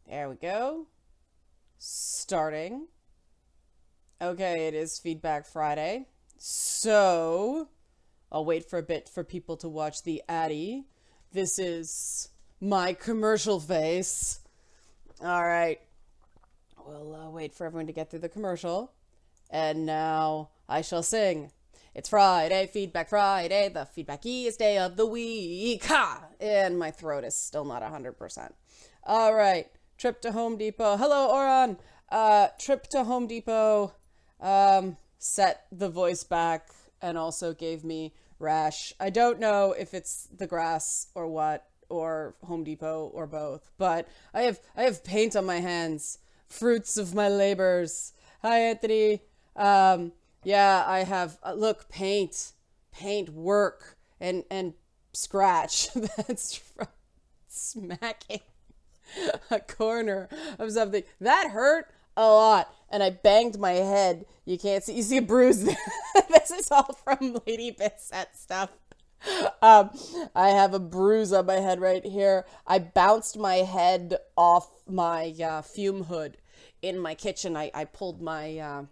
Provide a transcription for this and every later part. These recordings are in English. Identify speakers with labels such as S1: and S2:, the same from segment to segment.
S1: There we go. Starting. Okay, it is Feedback Friday. So, I'll wait for a bit for people to watch the Addy. This is my commercial face. All right. We'll wait for everyone to get through the commercial. And now I shall sing. It's Friday, Feedback Friday, the feedbackiest day of the week. Ha! And my throat is still not 100%. All right. Trip to Home Depot. Hello, Oran. Trip to Home Depot. Set the voice back and also gave me rash. I don't know if it's the grass or what, or Home Depot or both, but I have paint on my hands. Fruits of my labors. Hi, Anthony. Yeah, I have, look, paint, work, and scratch. That's from smacking a corner of something. That hurt a lot, and I banged my head. You can't see, you see a bruise there. This is all from Lady Bitset stuff. I have a bruise on my head right here. I bounced my head off my fume hood in my kitchen. I pulled my,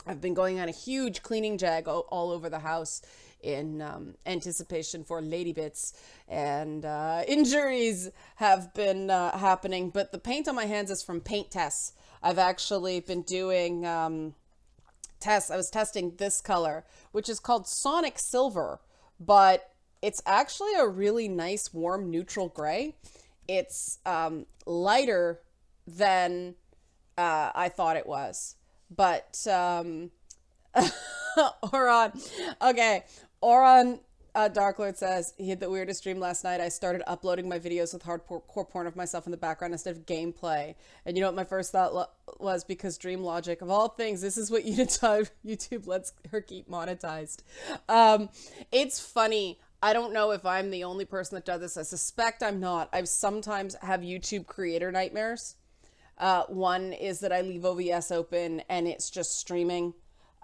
S1: I've been going on a huge cleaning jag all over the house in anticipation for Lady Bits, and injuries have been happening, but the paint on my hands is from paint tests. I've actually been doing tests. I was testing this color, which is called Sonic Silver, but it's actually a really nice warm neutral gray. It's lighter than I thought it was, but Oron, okay, Oron Dark Lord says he had the weirdest dream last night. I started uploading my videos with hardcore porn of myself in the background instead of gameplay. And you know what my first thought was? Because dream logic, of all things, this is what YouTube lets her keep monetized. It's funny. I don't know if I'm the only person that does this. I suspect I'm not. I sometimes have YouTube creator nightmares. One is that I leave OBS open and it's just streaming.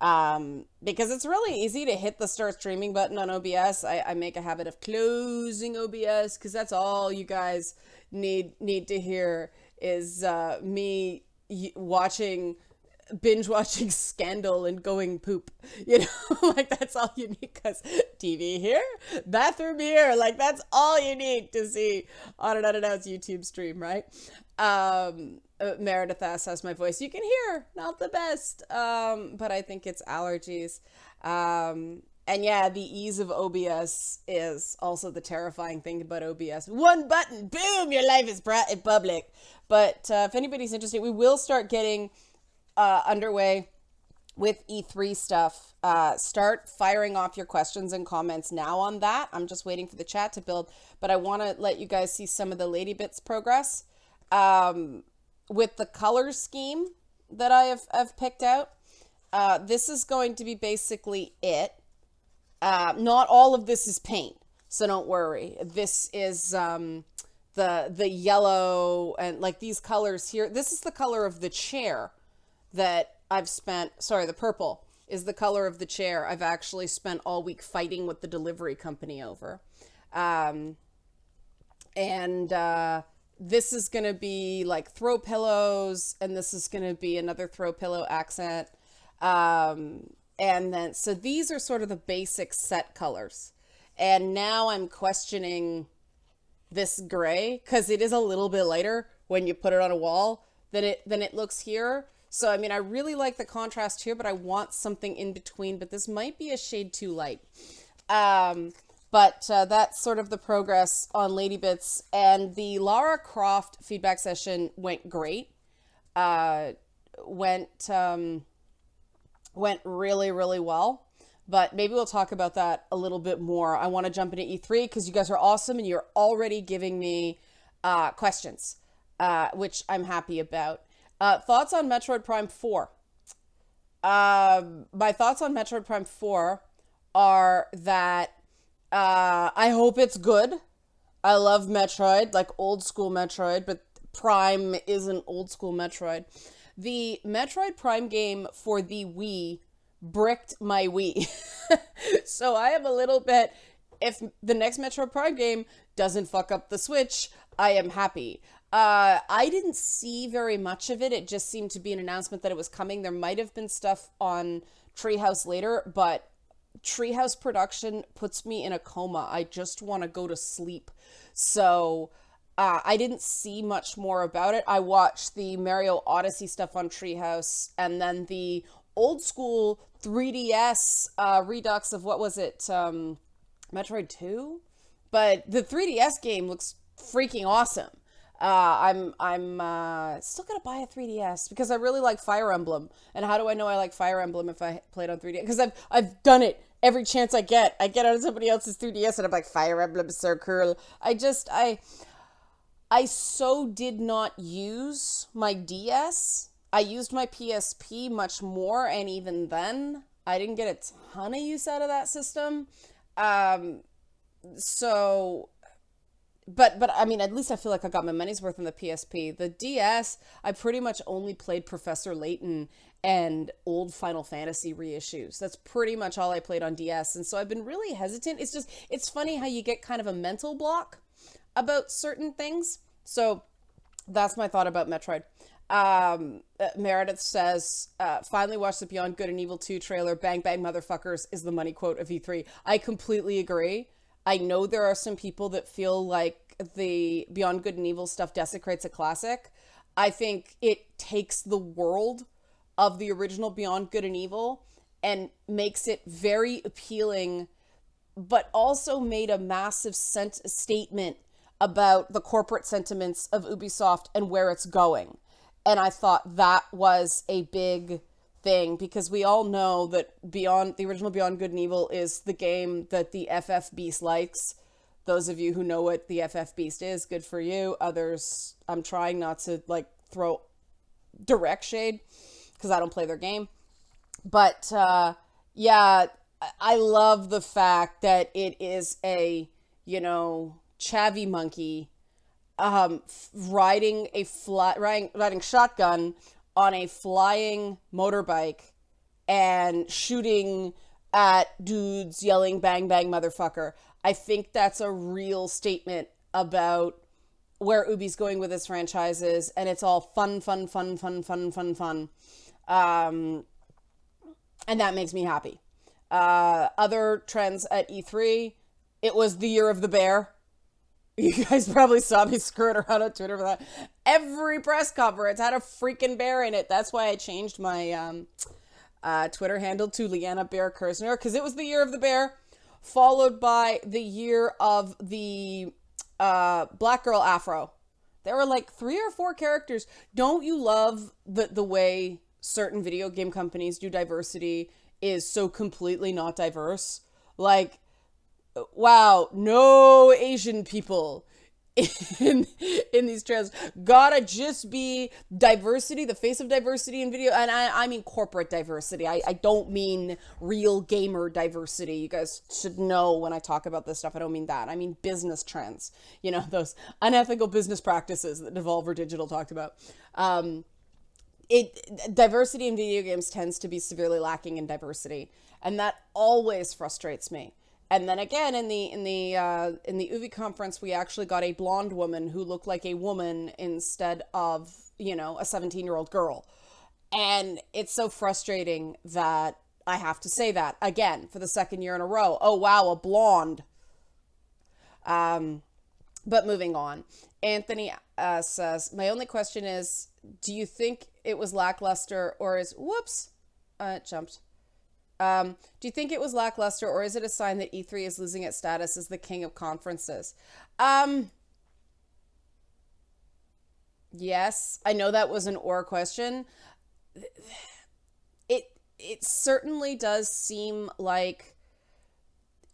S1: Because it's really easy to hit the start streaming button on OBS. I make a habit of closing OBS because that's all you guys need to hear is me binge watching Scandal and going poop. You know, like that's all you need, because TV here, bathroom here, like that's all you need to see on an unannounced YouTube stream, right? Meredith asks, how's my voice? You can hear, not the best, but I think it's allergies. And yeah, the ease of OBS is also the terrifying thing about OBS. One button, boom, your life is brought in public. But if anybody's interested, we will start getting underway with E3 stuff. Start firing off your questions and comments now on that. I'm just waiting for the chat to build, but I want to let you guys see some of the Lady Bits progress. With the color scheme that I've picked out, this is going to be basically it. Not all of this is paint, so don't worry. This is the yellow and like these colors here. This is the color of the chair that I've spent. Sorry, the purple is the color of the chair I've actually spent all week fighting with the delivery company over. This is going to be like throw pillows, and this is going to be another throw pillow accent. And then, so these are sort of the basic set colors. And now I'm questioning this gray, because it is a little bit lighter when you put it on a wall than it looks here. So, I mean, I really like the contrast here, but I want something in between, but this might be a shade too light. But that's sort of the progress on Lady Bits, and the Lara Croft feedback session went great. Went really, really well, but maybe we'll talk about that a little bit more. I want to jump into E3 because you guys are awesome and you're already giving me questions, which I'm happy about. Thoughts on Metroid Prime 4? My thoughts on Metroid Prime 4 are that I hope it's good. I love Metroid, like old school Metroid, but Prime isn't old school Metroid. The Metroid Prime game for the Wii bricked my Wii. So I am a little bit if the next Metroid Prime game doesn't fuck up the Switch, I am happy. I didn't see very much of it. It just seemed to be an announcement that it was coming. There might have been stuff on Treehouse later, but Treehouse production puts me in a coma. I just want to go to sleep. So I didn't see much more about it. I watched the Mario Odyssey stuff on Treehouse, and then the old school 3DS redux of, what was it, Metroid 2? But the 3DS game looks freaking awesome. I'm still gonna buy a 3DS because I really like Fire Emblem. And how do I know I like Fire Emblem if I play it on 3DS? Because I've done it every chance I get. I get on somebody else's 3DS and I'm like, Fire Emblem is so cool. I so did not use my DS. I used my PSP much more, and even then, I didn't get a ton of use out of that system. So, but I mean, at least I feel like I got my money's worth on the PSP. The DS, I pretty much only played Professor Layton and old Final Fantasy reissues. That's pretty much all I played on DS, and so I've been really hesitant. It's funny how you get kind of a mental block about certain things. So that's my thought about Metroid. Meredith says, finally watched the Beyond Good and Evil 2 trailer. Bang bang motherfuckers is the money quote of E3. I completely agree. I know there are some people that feel like the Beyond Good and Evil stuff desecrates a classic. I think it takes the world of the original Beyond Good and Evil and makes it very appealing, but also made a massive statement about the corporate sentiments of Ubisoft and where it's going. And I thought that was a big thing, because we all know that Beyond, the original Beyond Good and Evil, is the game that the FF Beast likes. Those of you who know what the FF Beast is, good for you. Others, I'm trying not to throw direct shade because I don't play their game. But yeah, I love the fact that it is a, chavvy monkey riding shotgun on a flying motorbike and shooting at dudes yelling bang bang motherfucker. I think that's a real statement about where Ubi's going with its franchises, and it's all fun. And that makes me happy. Other trends at E3, it was the year of the bear. You guys probably saw me screwing around on Twitter for that. Every press conference had a freaking bear in it. That's why I changed my Twitter handle to Leanna Bear Kersner, because it was the year of the bear, followed by the year of the Black Girl Afro. There were 3 or 4 characters. Don't you love the way certain video game companies do diversity is so completely not diverse? Wow, no Asian people in these trailers. Gotta just be diversity, the face of diversity in video. And I mean corporate diversity. I don't mean real gamer diversity. You guys should know when I talk about this stuff, I don't mean that. I mean business trends. Those unethical business practices that Devolver Digital talked about. Diversity in video games tends to be severely lacking in diversity, and that always frustrates me. And then again, in the Ubi conference, we actually got a blonde woman who looked like a woman instead of, a 17-year-old girl. And it's so frustrating that I have to say that again for the second year in a row. Oh, wow, a blonde. But moving on. Anthony says, my only question is, do you think it was lackluster or is... Whoops. It jumped. Do you think it was lackluster, or is it a sign that E3 is losing its status as the king of conferences? Yes, I know that was an or question. It certainly does seem like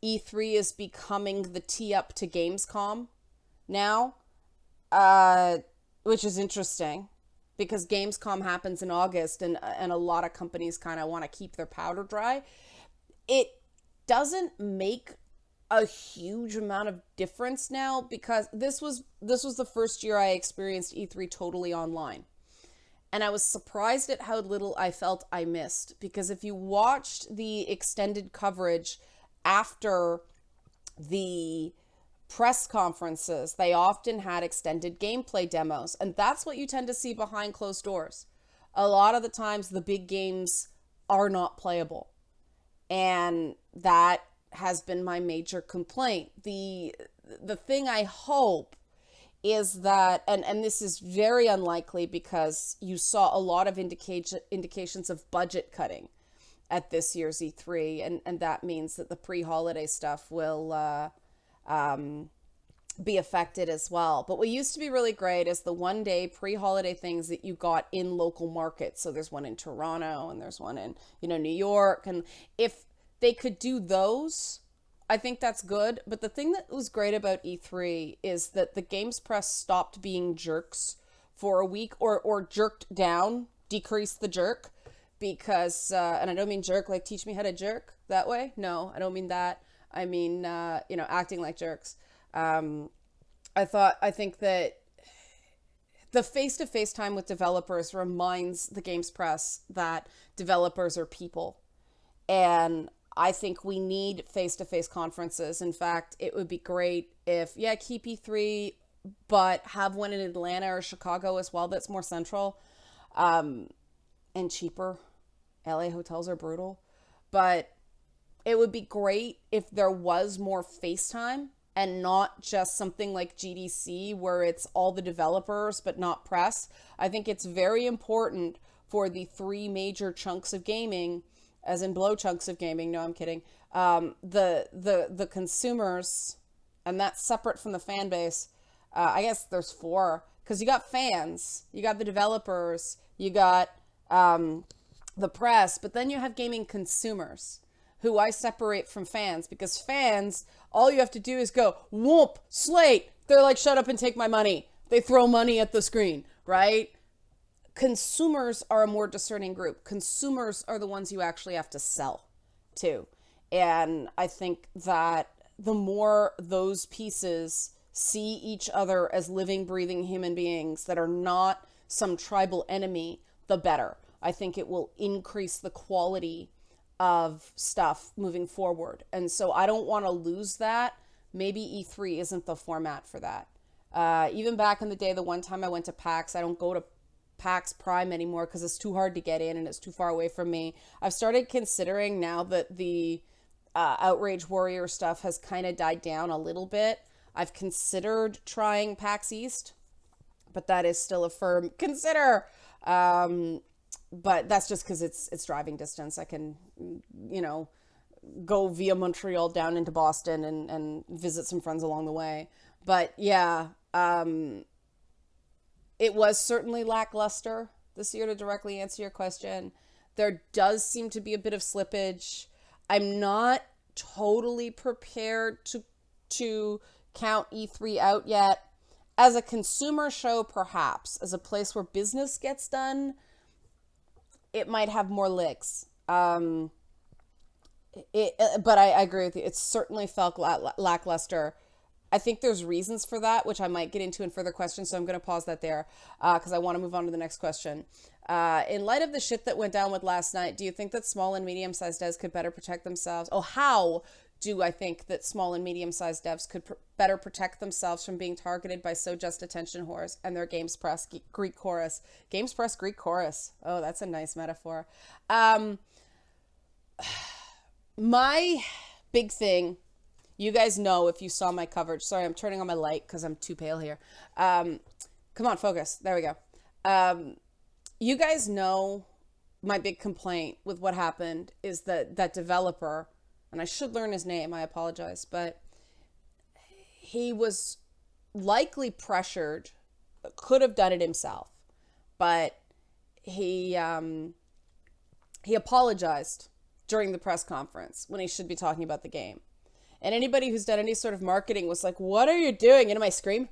S1: E3 is becoming the tee up to Gamescom now, which is interesting. Because Gamescom happens in August, and a lot of companies kind of want to keep their powder dry. It doesn't make a huge amount of difference now, because this was the first year I experienced E3 totally online. And I was surprised at how little I felt I missed. Because if you watched the extended coverage after the press conferences, they often had extended gameplay demos, and that's what you tend to see behind closed doors. A lot of the times the big games are not playable, and that has been my major complaint. The thing I hope is that, and this is very unlikely because you saw a lot of indications of budget cutting at this year's E3, and that means that the pre-holiday stuff will be affected as well. But what used to be really great is the one-day pre-holiday things that you got in local markets. So there's one in Toronto and there's one in, New York. And if they could do those, I think that's good. But the thing that was great about E3 is that the games press stopped being jerks for a week, or jerked down, decreased the jerk. Because, and I don't mean jerk like teach me how to jerk that way. No, I don't mean that. I mean, acting like jerks. I think that the face-to-face time with developers reminds the games press that developers are people. And I think we need face-to-face conferences. In fact, it would be great if, keep E3, but have one in Atlanta or Chicago as well that's more central and cheaper. LA hotels are brutal. But it would be great if there was more FaceTime and not just something like GDC where it's all the developers but not press. I think it's very important for the three major chunks of gaming, as in blow chunks of gaming. No, I'm kidding. The consumers, and that's separate from the fan base. I guess there's four, because you got fans, you got the developers, you got the press, but then you have gaming consumers, who I separate from fans, because fans, all you have to do is go, whoop, slate. They're like, shut up and take my money. They throw money at the screen, right? Consumers are a more discerning group. Consumers are the ones you actually have to sell to. And I think that the more those pieces see each other as living, breathing human beings that are not some tribal enemy, the better. I think it will increase the quality of stuff moving forward. And so I don't want to lose that. Maybe E3 isn't the format for that. Even back in the day, the one time I went to PAX, I don't go to PAX Prime anymore because it's too hard to get in and it's too far away from me. I've started considering, now that the Outrage Warrior stuff has kind of died down a little bit, I've considered trying PAX East, but that is still a firm consider. But that's just because it's driving distance. I can, go via Montreal down into Boston and visit some friends along the way. But yeah, it was certainly lackluster this year, to directly answer your question. There does seem to be a bit of slippage. I'm not totally prepared to count E3 out yet. As a consumer show, perhaps. As a place where business gets done, it might have more legs. But I agree with you. It certainly felt lackluster. I think there's reasons for that, which I might get into in further questions. So I'm going to pause that there because I want to move on to the next question. In light of the shit that went down with last night, do you think that small and medium-sized devs could better protect themselves? Oh, how do I think that small and medium-sized devs could better protect themselves from being targeted by so just attention whores and their Games Press Greek chorus? Games Press Greek chorus. Oh, that's a nice metaphor. My big thing, you guys know if you saw my coverage. Sorry, I'm turning on my light because I'm too pale here. Come on, focus. There we go. You guys know my big complaint with what happened is that developer, and I should learn his name, I apologize, but he was likely pressured, could have done it himself, but he apologized during the press conference when he should be talking about the game. And anybody who's done any sort of marketing was like, what are you doing? And I scream?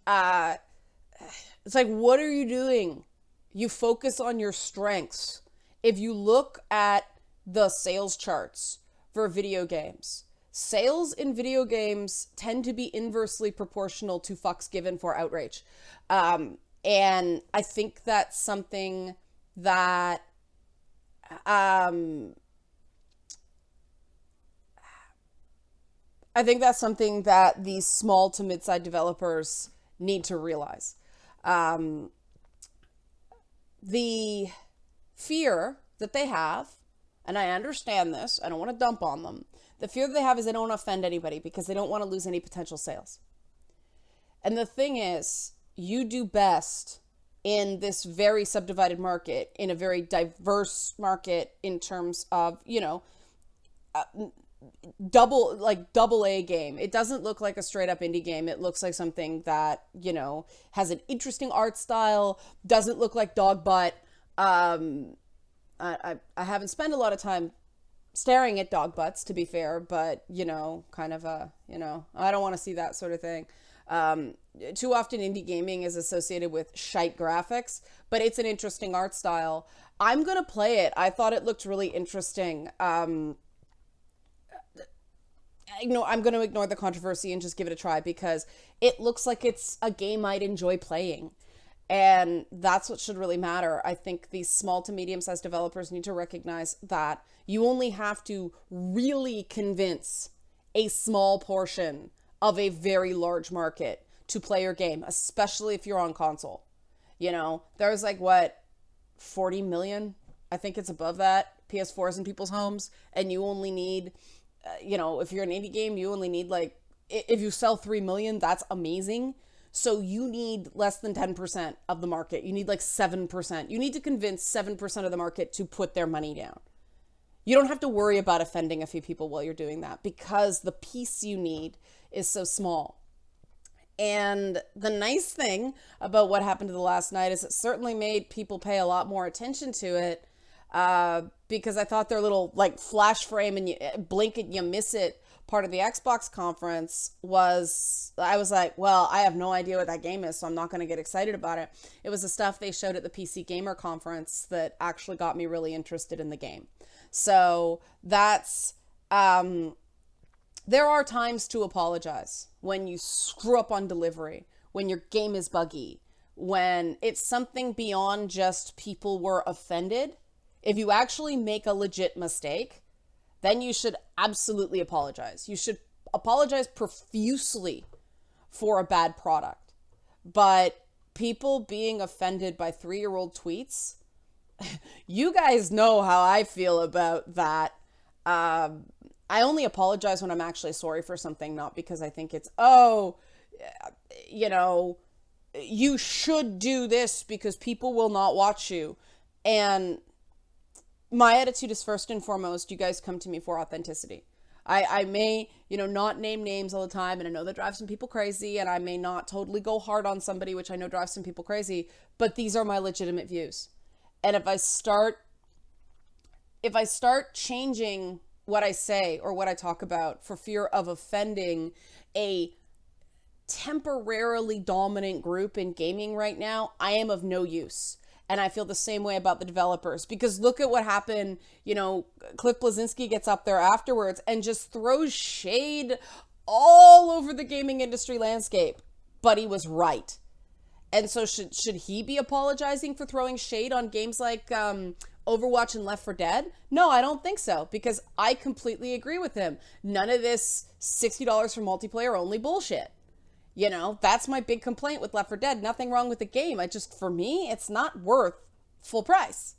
S1: It's like, what are you doing? You focus on your strengths. If you look at the sales charts for video games, sales in video games tend to be inversely proportional to fucks given for outrage. And I think that's something that I think that's something that these small to mid-sized developers need to realize. Um, the fear that they have, and I understand this, I don't want to dump on them. The fear that they have is they don't want to offend anybody because they don't want to lose any potential sales. And the thing is, you do best in this very subdivided market, in a very diverse market in terms of, double A game. It doesn't look like a straight up indie game. It looks like something that, has an interesting art style, doesn't look like dog butt. I haven't spent a lot of time staring at dog butts, to be fair, but, kind of I don't want to see that sort of thing. Too often indie gaming is associated with shite graphics, but it's an interesting art style. I'm going to play it. I thought it looked really interesting. I'm going to ignore the controversy and just give it a try because it looks like it's a game I'd enjoy playing. And that's what should really matter. I think these small to medium-sized developers need to recognize that you only have to really convince a small portion of a very large market to play your game, especially if you're on console. There's 40 million, I think it's above that, PS4s in people's homes, and you only need, if you're an indie game, you only need if you sell 3 million, that's amazing. So you need less than 10% of the market. You need 7%. You need to convince 7% of the market to put their money down. You don't have to worry about offending a few people while you're doing that because the piece you need is so small. And the nice thing about what happened to the last night is it certainly made people pay a lot more attention to it because I thought their little flash frame and you blink it, you miss it part of the Xbox conference I was like, well, I have no idea what that game is, so I'm not going to get excited about it. It was the stuff they showed at the PC Gamer conference that actually got me really interested in the game. So that's, there are times to apologize when you screw up on delivery, when your game is buggy, when it's something beyond just people were offended. If you actually make a legit mistake, then you should absolutely apologize. You should apologize profusely for a bad product. But people being offended by 3-year-old tweets, you guys know how I feel about that. I only apologize when I'm actually sorry for something, not because I think it's, you should do this because people will not watch you. And my attitude is first and foremost, you guys come to me for authenticity. I may, not name names all the time, and I know that drives some people crazy, and I may not totally go hard on somebody, which I know drives some people crazy, but these are my legitimate views. And if I start changing what I say or what I talk about for fear of offending a temporarily dominant group in gaming right now, I am of no use. And I feel the same way about the developers because look at what happened. Cliff Bleszinski gets up there afterwards and just throws shade all over the gaming industry landscape. But he was right. And so should he be apologizing for throwing shade on games like Overwatch and Left 4 Dead? No, I don't think so because I completely agree with him. None of this $60 for multiplayer only bullshit. That's my big complaint with Left 4 Dead. Nothing wrong with the game. For me, it's not worth full price.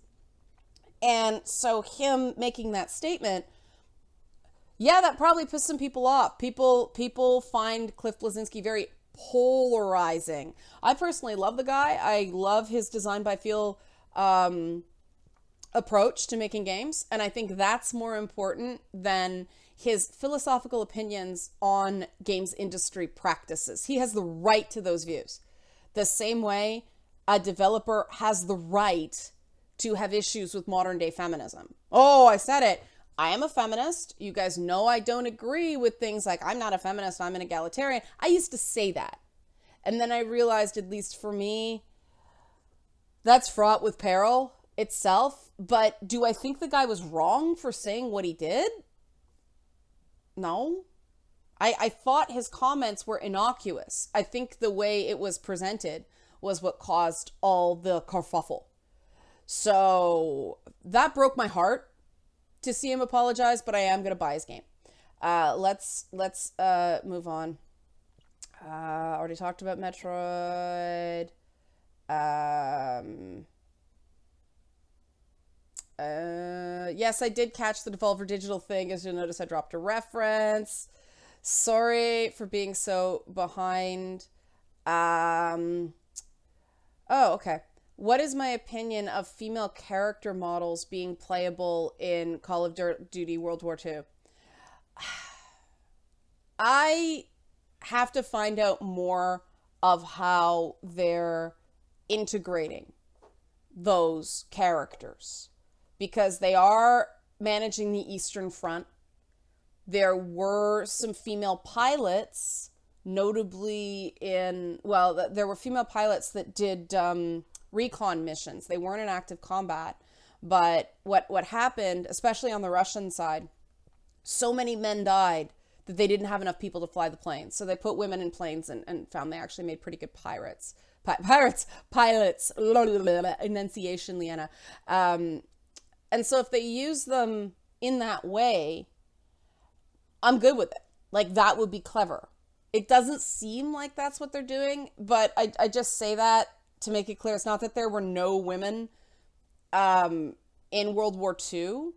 S1: And so him making that statement, yeah, that probably pissed some people off. People find Cliff Bleszinski very polarizing. I personally love the guy. I love his design by feel approach to making games. And I think that's more important than his philosophical opinions on games industry practices. He has the right to those views. The same way a developer has the right to have issues with modern day feminism. Oh, I said it. I am a feminist. You guys know I don't agree with things like I'm not a feminist, I'm an egalitarian. I used to say that. And then I realized, at least for me, that's fraught with peril itself. But do I think the guy was wrong for saying what he did? No. I thought his comments were innocuous. I think the way it was presented was what caused all the kerfuffle. So that broke my heart to see him apologize, but I am going to buy his game. Let's move on. Already talked about Metroid. Um, yes, I did catch the Devolver Digital thing. As you'll notice, I dropped a reference. Sorry for being so behind. Um, oh, okay. What is my opinion of female character models being playable in Call of Duty World War II? I have to find out more of how they're integrating those characters because they are managing the Eastern Front. There were some female pilots, notably there were female pilots that did recon missions. They weren't in active combat. But what happened, especially on the Russian side, so many men died that they didn't have enough people to fly the planes. So they put women in planes and found they actually made pretty good pilots, enunciation, Leanna. And so if they use them in that way, I'm good with it. Like, that would be clever. It doesn't seem like that's what they're doing, but I just say that to make it clear. It's not that there were no women in World War II.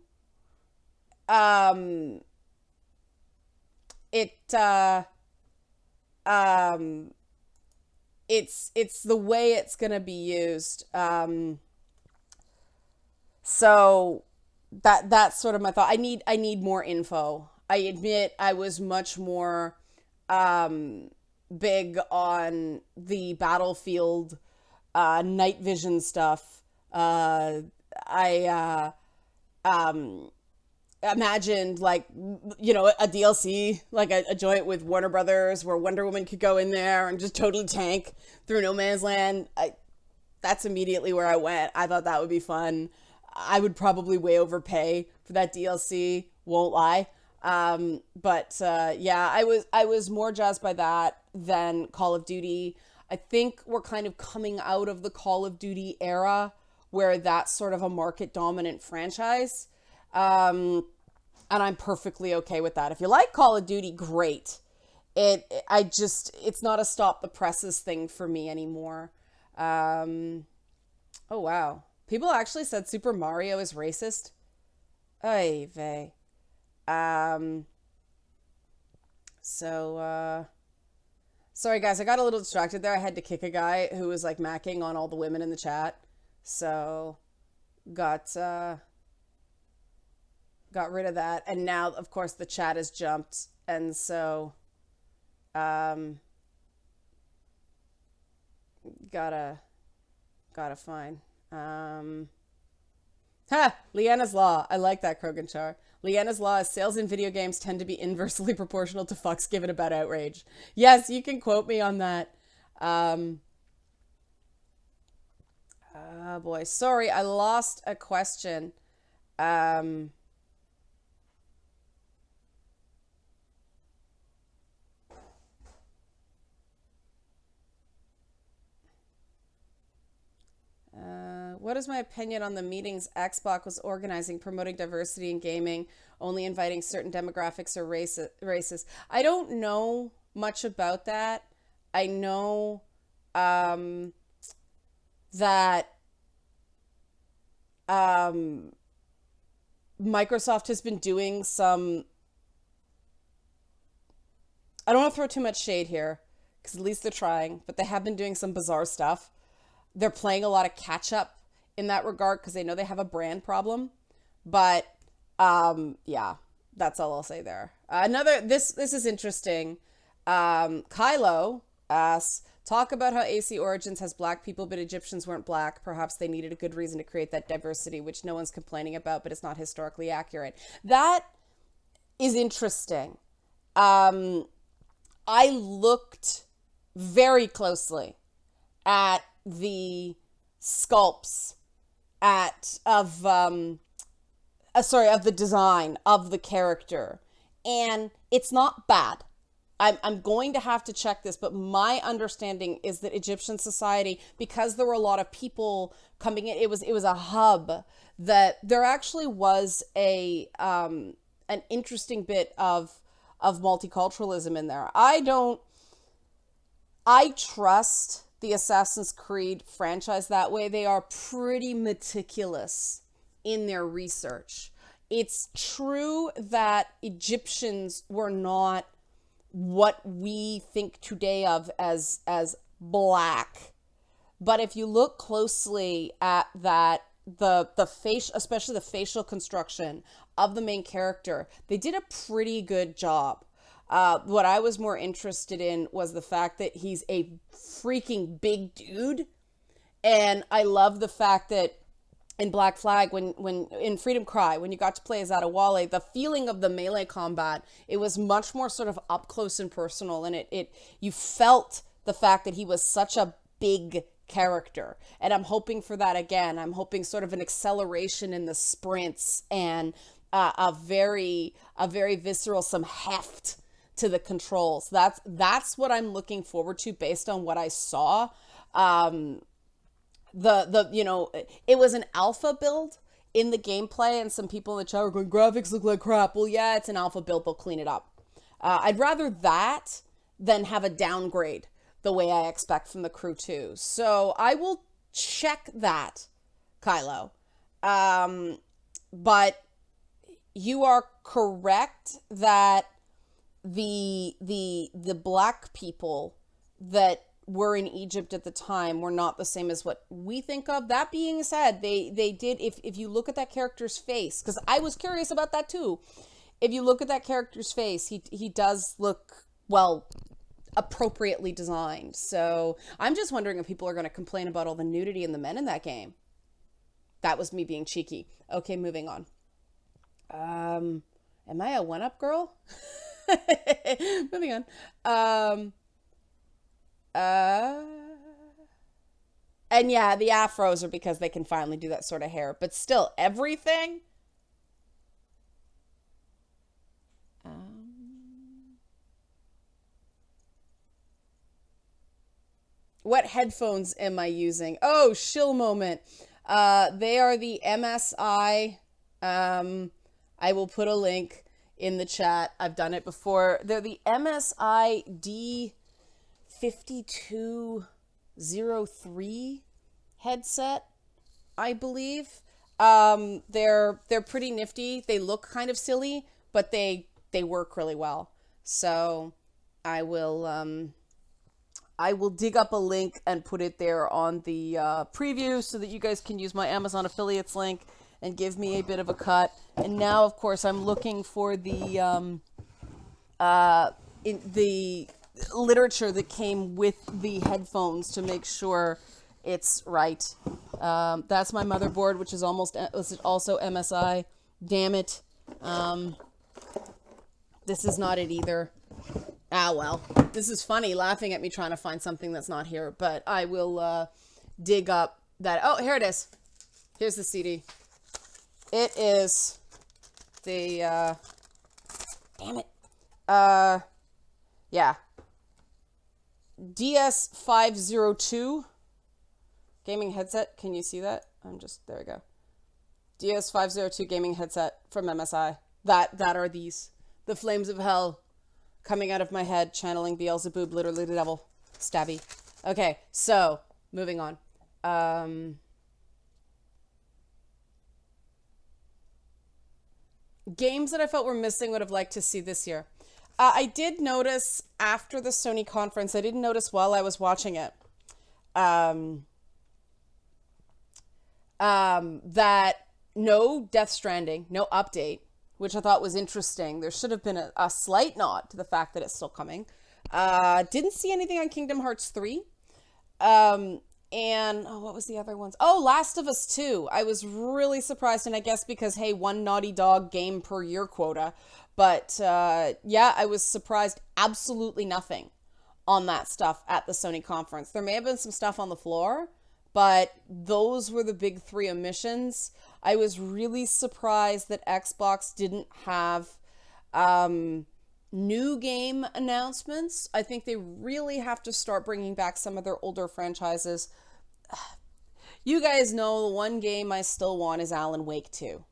S1: It's the way it's gonna be used. So that's sort of my thought. I need more info. I admit I was much more big on the battlefield night vision stuff. I imagined, like, a DLC, like a joint with Warner Brothers where Wonder Woman could go in there and just totally tank through no man's land. That's immediately where I went. I thought that would be fun. I would probably way overpay for that DLC, won't lie. Yeah, I was more jazzed by that than Call of Duty. I think we're kind of coming out of the Call of Duty era where that's sort of a market dominant franchise. And I'm perfectly okay with that. If you like Call of Duty, great. It's not a stop the presses thing for me anymore. Oh wow. People actually said Super Mario is racist. Ay vey. Um, sorry guys, I got a little distracted there. I had to kick a guy who was like macking on all the women in the chat. So got got rid of that. And now of course the chat has jumped. And so um gotta find Leanna's Law. I like that, Kroganchar. Leanna's Law is sales in video games tend to be inversely proportional to fucks given about outrage. Yes, you can quote me on that. Oh boy. Sorry, I lost a question. Um, what is my opinion on the meetings Xbox was organizing promoting diversity in gaming, only inviting certain demographics or races? I don't know much about that. I know um, that um, Microsoft has been doing some. I don't want to throw too much shade here because at least they're trying, but they have been doing some bizarre stuff. They're playing a lot of catch up in that regard because they know they have a brand problem. But yeah, that's all I'll say there. This is interesting. Kylo asks, talk about how AC Origins has black people, but Egyptians weren't black. Perhaps they needed a good reason to create that diversity, which no one's complaining about, but it's not historically accurate. That is interesting. I looked very closely at the sculpts of the design of the character, and it's not bad. I'm going to have to check this, but my understanding is that Egyptian society, because there were a lot of people coming in, it was a hub, that there actually was an interesting bit of of multiculturalism in there. I trust the Assassin's Creed franchise that way. They are pretty meticulous in their research. It's true that Egyptians were not what we think today of as black. But if you look closely at that, the face, especially the facial construction of the main character, they did a pretty good job. What I was more interested in was the fact that he's a freaking big dude. And I love the fact that in Black Flag, when in Freedom Cry, when you got to play as Adewale, the feeling of the melee combat, it was much more sort of up close and personal. And you felt the fact that he was such a big character. And I'm hoping for that again. I'm hoping sort of an acceleration in the sprints and a very visceral, some heft to the controls. That's what I'm looking forward to based on what I saw. It was an alpha build in the gameplay, and some people in the chat are going, graphics look like crap. Well, yeah, it's an alpha build. They'll clean it up. I'd rather that than have a downgrade the way I expect from the Crew 2. So I will check that, Kylo. But you are correct that the black people that were in Egypt at the time were not the same as what we think of. That being said, they did, if you look at that character's face, because I was curious about that too. If you look at that character's face, he does look, well, appropriately designed. So I'm just wondering if people are going to complain about all the nudity in the men in that game. That was me being cheeky. Okay, moving on. Am I a one-up girl? Moving on. And yeah, the afros are because they can finally do that sort of hair. But still, everything... What headphones am I using? Oh, shill moment. They are the MSI. I will put a link in the chat. I've done it before. They're the MSI D5203 headset, I believe. They're pretty nifty. They look kind of silly, but they work really well. So I will dig up a link and put it there on the preview so that you guys can use my Amazon affiliates link and give me a bit of a cut. And now, of course, I'm looking for the literature that came with the headphones to make sure it's right. That's my motherboard, which is also MSI. Damn it. This is not it either. Ah, well, this is funny, laughing at me trying to find something that's not here, but I will dig up that. Oh, here it is. Here's the CD. It is the, damn it. Yeah. DS502 gaming headset. Can you see that? There we go. DS502 gaming headset from MSI. That are these. The flames of hell coming out of my head, channeling Beelzebub, literally the devil. Stabby. Okay, so, moving on. Games that I felt were missing, would have liked to see this year. I did notice after the Sony conference, I didn't notice while I was watching it, that no Death Stranding, no update, which I thought was interesting. There should have been a slight nod to the fact that it's still coming. Didn't see anything on Kingdom Hearts 3. And, what was the other ones? Oh, Last of Us 2. I was really surprised, and I guess because, hey, one Naughty Dog game per year quota. But, yeah, I was surprised. Absolutely nothing on that stuff at the Sony conference. There may have been some stuff on the floor, but those were the big three omissions. I was really surprised that Xbox didn't have new game announcements. I think they really have to start bringing back some of their older franchises. You guys know the one game I still want is Alan Wake 2.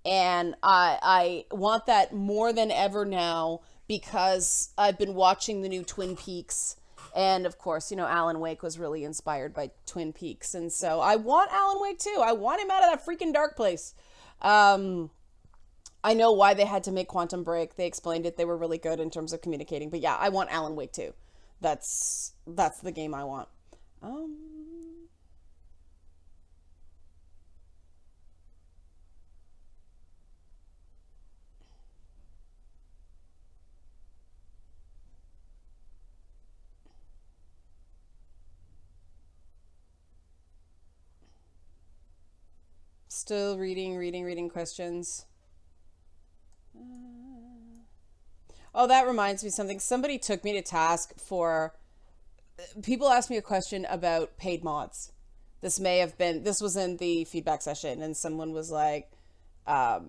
S1: And I want that more than ever now because I've been watching the new Twin Peaks. And of course, Alan Wake was really inspired by Twin Peaks. And so I want Alan Wake too. I want him out of that freaking dark place. I know why they had to make Quantum Break. They explained it. They were really good in terms of communicating. But yeah, I want Alan Wake too. That's the game I want. Still reading questions. Oh, that reminds me of something. Somebody took me to task for... People asked me a question about paid mods. This was in the feedback session, and someone was like, I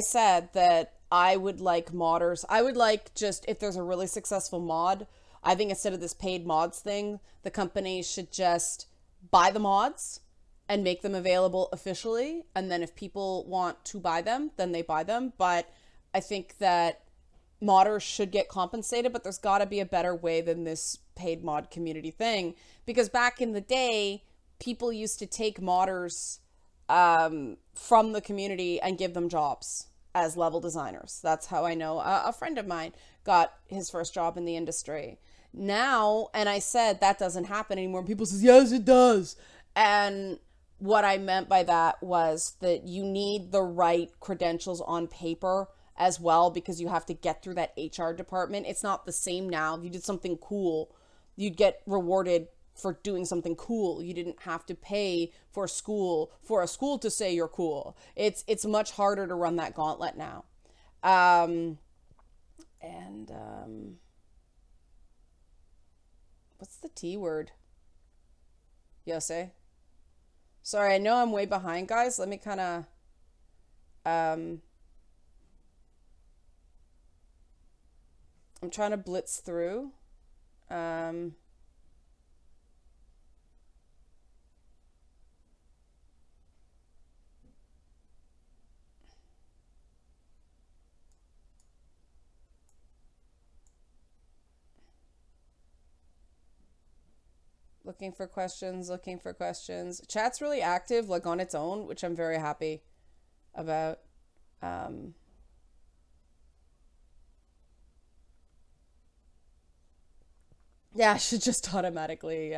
S1: said that I would like modders. I would like, just if there's a really successful mod, I think instead of this paid mods thing, the company should just buy the mods and make them available officially. And then if people want to buy them, then they buy them. But I think that modders should get compensated, but there's got to be a better way than this paid mod community thing. Because back in the day, people used to take modders from the community and give them jobs as level designers. That's how I know a friend of mine got his first job in the industry. Now, and I said that doesn't happen anymore. People says, yes, it does. And what I meant by that was that you need the right credentials on paper as well, because you have to get through that HR department. It's not the same now. If you did something cool, you'd get rewarded for doing something cool. You didn't have to pay for a school to say you're cool. It's much harder to run that gauntlet now. What's the T word? Yose? Sorry, I know I'm way behind, guys. Let me kind of I'm trying to blitz through. Looking for questions. Chat's really active, like on its own, which I'm very happy about. Yeah, I should just automatically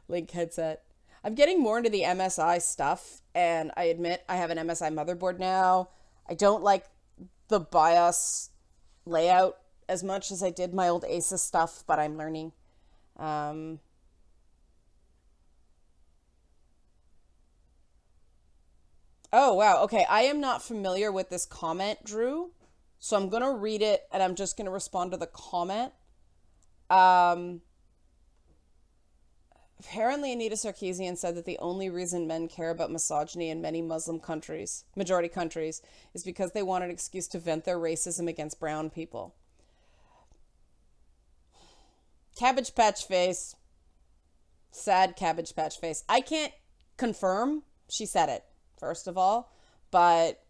S1: link headset. I'm getting more into the MSI stuff, and I admit I have an MSI motherboard now. I don't like the BIOS layout as much as I did my old Asus stuff, but I'm learning. Oh, wow. Okay, I am not familiar with this comment, Drew. So I'm going to read it, and I'm just going to respond to the comment. Um, Apparently, Anita Sarkeesian said that the only reason men care about misogyny in many Muslim countries, majority countries, is because they want an excuse to vent their racism against brown people. Cabbage Patch Face. Sad Cabbage Patch Face. I can't confirm she said it, first of all, but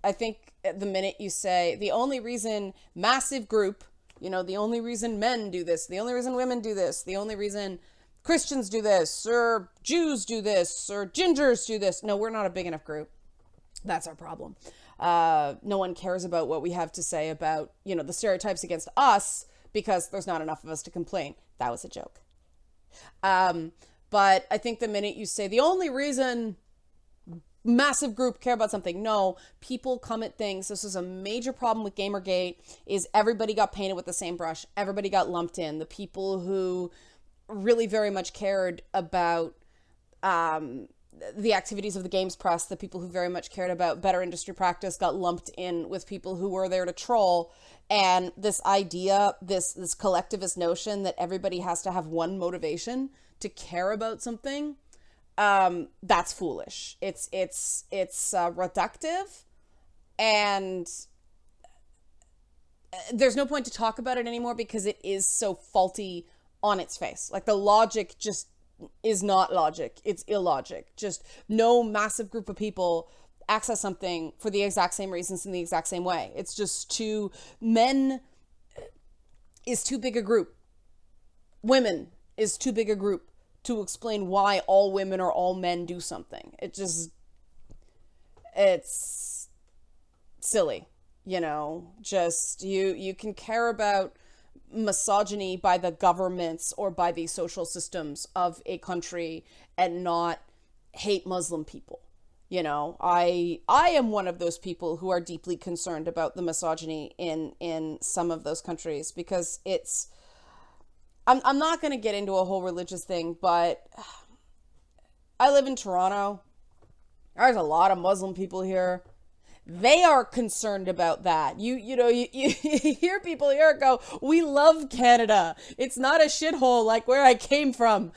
S1: I think the minute you say the only reason massive group, the only reason men do this, the only reason women do this, the only reason Christians do this, or Jews do this, or gingers do this. No, we're not a big enough group. That's our problem. No one cares about what we have to say about, the stereotypes against us because there's not enough of us to complain. That was a joke. But I think the minute you say the only reason massive group care about something, no, people come at things. This is a major problem with Gamergate, is everybody got painted with the same brush. Everybody got lumped in. The people who really very much cared about the activities of the games press, the people who very much cared about better industry practice, got lumped in with people who were there to troll. And this idea, this collectivist notion that everybody has to have one motivation to care about something, that's foolish. It's reductive, and there's no point to talk about it anymore because it is so faulty on its face. Like, the logic just is not logic. It's illogic. Just no massive group of people access something for the exact same reasons in the exact same way. It's just men is too big a group. Women is too big a group to explain why all women or all men do something. It's silly, just you can care about misogyny by the governments or by the social systems of a country and not hate Muslim people. I am one of those people who are deeply concerned about the misogyny in some of those countries, because I'm not going to get into a whole religious thing, but I live in Toronto. There's a lot of Muslim people here. They are concerned about that. You hear people here go, "We love Canada. It's not a shithole like where I came from."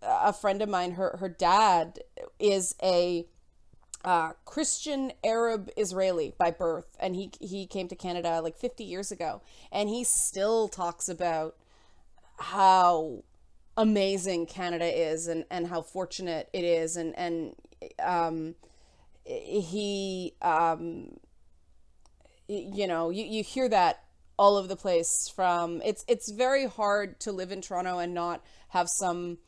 S1: A friend of mine, her dad is a Christian Arab Israeli by birth, and he came to Canada like 50 years ago, and he still talks about how amazing Canada is and how fortunate it is, and he you hear that all over the place. From it's very hard to live in Toronto and not have some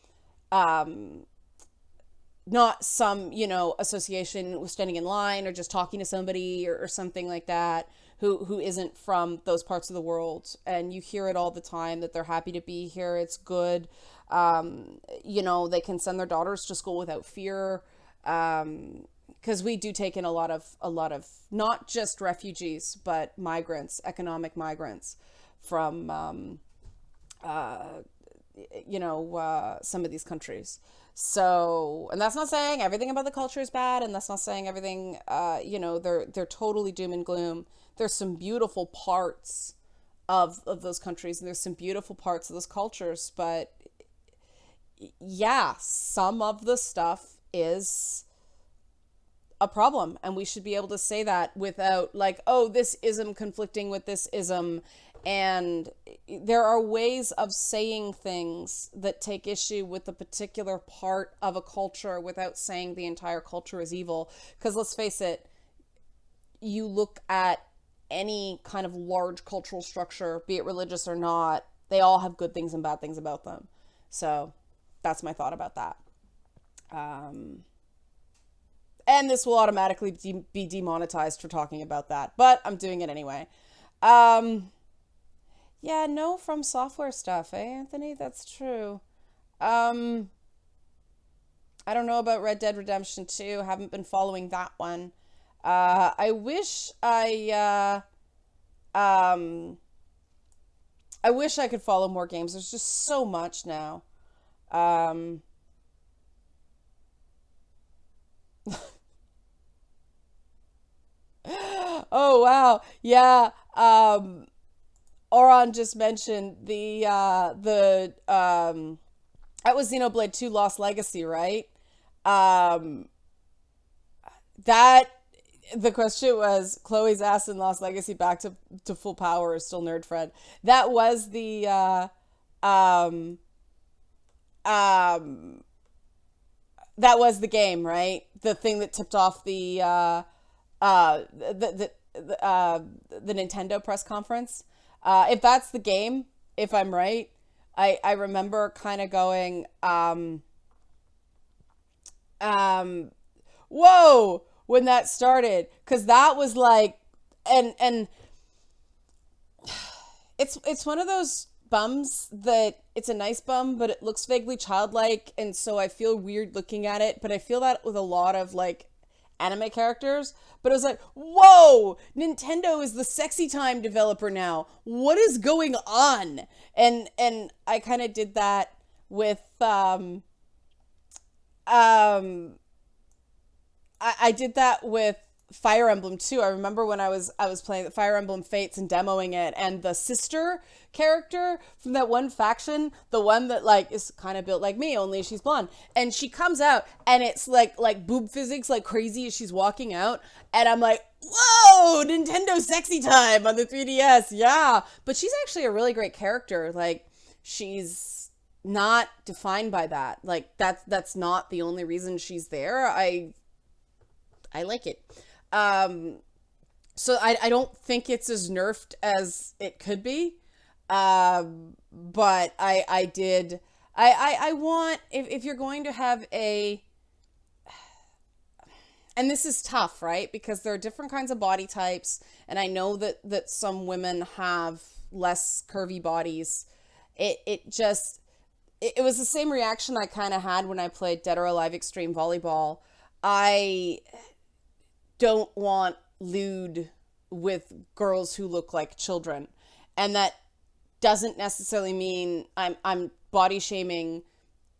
S1: association with standing in line or just talking to somebody or something like that who isn't from those parts of the world. And you hear it all the time that they're happy to be here. It's good. They can send their daughters to school without fear. Because we do take in a lot of not just refugees, but migrants, economic migrants from, some of these countries. So, and that's not saying everything about the culture is bad, and that's not saying everything, they're totally doom and gloom. There's some beautiful parts of those countries, and there's some beautiful parts of those cultures, but yeah, some of the stuff is a problem, and we should be able to say that without like, oh, this ism conflicting with this ism. And there are ways of saying things that take issue with a particular part of a culture without saying the entire culture is evil. Because let's face it, you look at any kind of large cultural structure, be it religious or not, they all have good things and bad things about them. So that's my thought about that. And this will automatically be demonetized for talking about that, but I'm doing it anyway. Yeah, no From Software stuff, Anthony? That's true. I don't know about Red Dead Redemption 2. Haven't been following that one. I wish I could follow more games. There's just so much now. Oh wow. Yeah. Oron just mentioned that was Xenoblade 2 Lost Legacy, right? Um that the question was Chloe's ass in Lost Legacy back to full power is still nerd Fred. That was the um um that was the game, right? The thing that tipped off the Nintendo press conference. If that's the game, if I'm right, I remember kind of going, whoa, when that started, because that was like, and it's one of those bums that it's a nice bum, but it looks vaguely childlike, and so I feel weird looking at it. But I feel that with a lot of like anime characters. But it was like, whoa, Nintendo is the sexy time developer now. What is going on? And I kind of did that with I did that with Fire Emblem too. I remember when I was playing the Fire Emblem Fates and demoing it, and the sister character from that one faction, the one that like is kind of built like me, only she's blonde, and she comes out and it's like boob physics like crazy as she's walking out, and I'm like, whoa, Nintendo sexy time on the 3DS, yeah. But she's actually a really great character. Like she's not defined by that. Like that's not the only reason she's there. I like it. Um, so I don't think it's as nerfed as it could be. But I did I want, if you're going to have a, and this is tough, right? Because there are different kinds of body types, and I know that some women have less curvy bodies. It just it was the same reaction I kind of had when I played Dead or Alive Extreme Volleyball. I don't want lewd with girls who look like children. And that doesn't necessarily mean I'm body shaming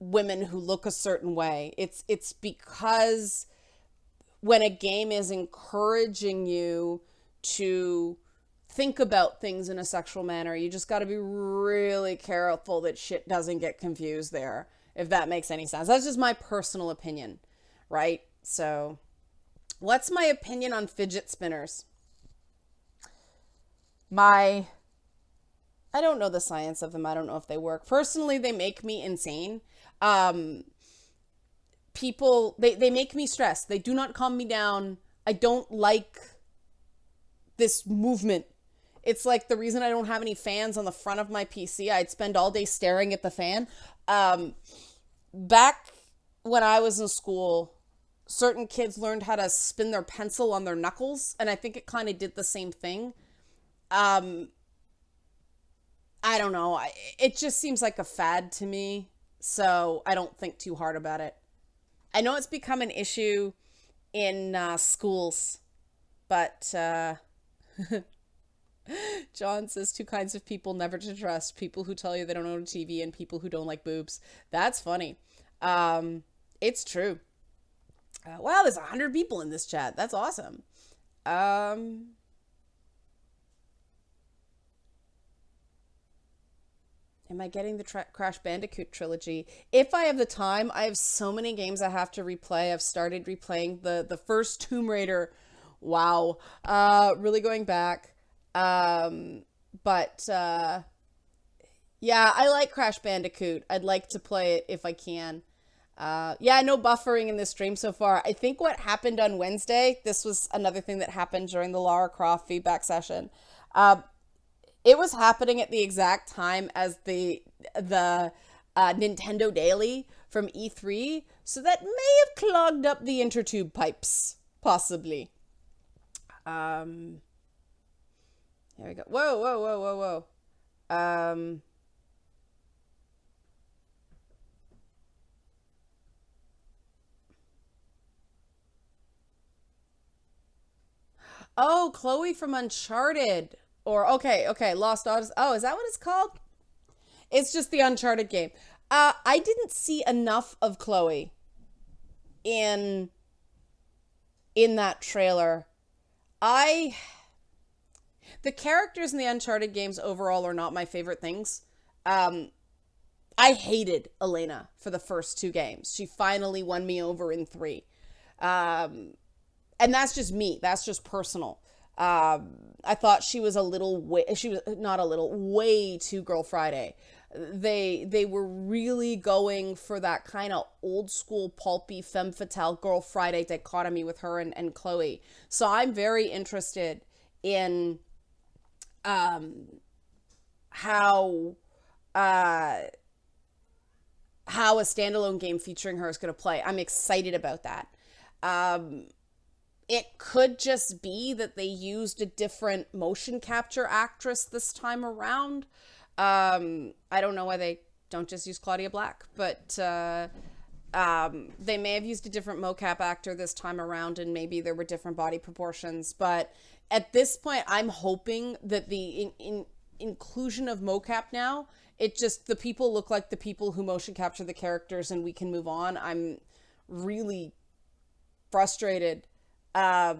S1: women who look a certain way. It's because when a game is encouraging you to think about things in a sexual manner, you just got to be really careful that shit doesn't get confused there, if that makes any sense. That's just my personal opinion, right? So, what's my opinion on fidget spinners? I don't know the science of them. I don't know if they work. Personally, they make me insane. Um, they make me stressed. They do not calm me down. I don't like this movement. It's like the reason I don't have any fans on the front of my PC. I'd spend all day staring at the fan. Back when I was in school, certain kids learned how to spin their pencil on their knuckles, and I think it kind of did the same thing. Um, I don't know. It just seems like a fad to me, so I don't think too hard about it. I know it's become an issue in schools, but John says two kinds of people never to trust: people who tell you they don't own a TV and people who don't like boobs. That's funny. It's true. Wow, there's 100 people in this chat. That's awesome. Um, Am I getting the Crash Bandicoot trilogy? If I have the time, I have so many games I have to replay. I've started replaying the first Tomb Raider. Wow. Really going back. But yeah, I like Crash Bandicoot. I'd like to play it if I can. Yeah, no buffering in this stream so far. I think what happened on Wednesday, this was another thing that happened during the Lara Croft feedback session. It was happening at the exact time as the Nintendo Daily from E3, so that may have clogged up the intertube pipes, possibly. Here we go. Whoa, whoa, whoa, whoa, whoa. Oh, Chloe from Uncharted. Or, okay, Lost Odyssey. Oh, is that what it's called? It's just the Uncharted game. I didn't see enough of Chloe in that trailer. The characters in the Uncharted games overall are not my favorite things. I hated Elena for the first two games. She finally won me over in 3. And that's just me. That's just personal. I thought she was she was not a little, way too Girl Friday. They were really going for that kind of old school pulpy femme fatale Girl Friday dichotomy with her and Chloe. So I'm very interested in how a standalone game featuring her is going to play. I'm excited about that. It could just be that they used a different motion capture actress this time around. I don't know why they don't just use Claudia Black, but they may have used a different mocap actor this time around, and maybe there were different body proportions. But at this point, I'm hoping that the inclusion of mocap now, the people look like the people who motion capture the characters, and we can move on. I'm really frustrated at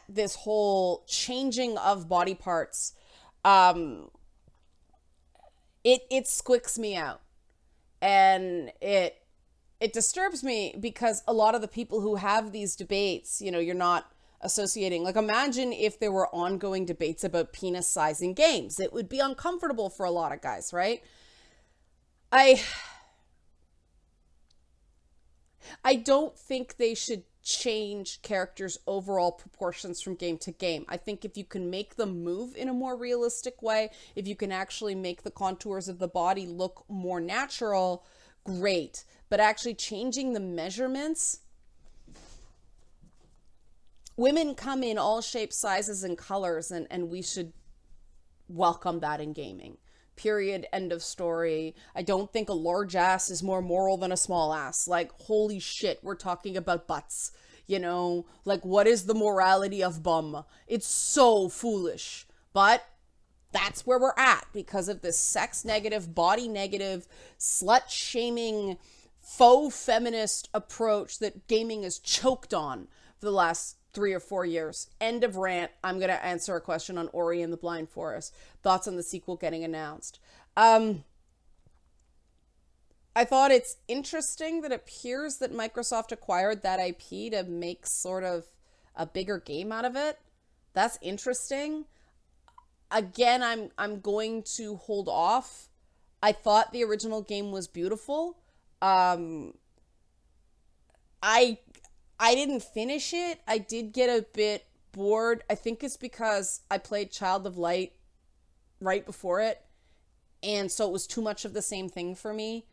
S1: this whole changing of body parts. It squicks me out, and it disturbs me, because a lot of the people who have these debates, you're not associating. Like, imagine if there were ongoing debates about penis size in games. It would be uncomfortable for a lot of guys, right? I I don't think they should change characters' overall proportions from game to game. I think if you can make them move in a more realistic way, if you can actually make the contours of the body look more natural, great. But actually changing the measurements, women come in all shapes, sizes, and colors, and we should welcome that in gaming. Period. End of story. I don't think a large ass is more moral than a small ass. Like, holy shit, we're talking about butts. You know, like, what is the morality of bum? It's so foolish. But that's where we're at because of this sex negative, body negative, slut shaming, faux feminist approach that gaming is choked on for the last 3 or 4 years. End of rant. I'm going to answer a question on Ori and the Blind Forest. Thoughts on the sequel getting announced. I thought it's interesting that it appears that Microsoft acquired that IP to make sort of a bigger game out of it. That's interesting. Again, I'm going to hold off. I thought the original game was beautiful. I didn't finish it. I did get a bit bored. I think it's because I played Child of Light right before it, and so it was too much of the same thing for me.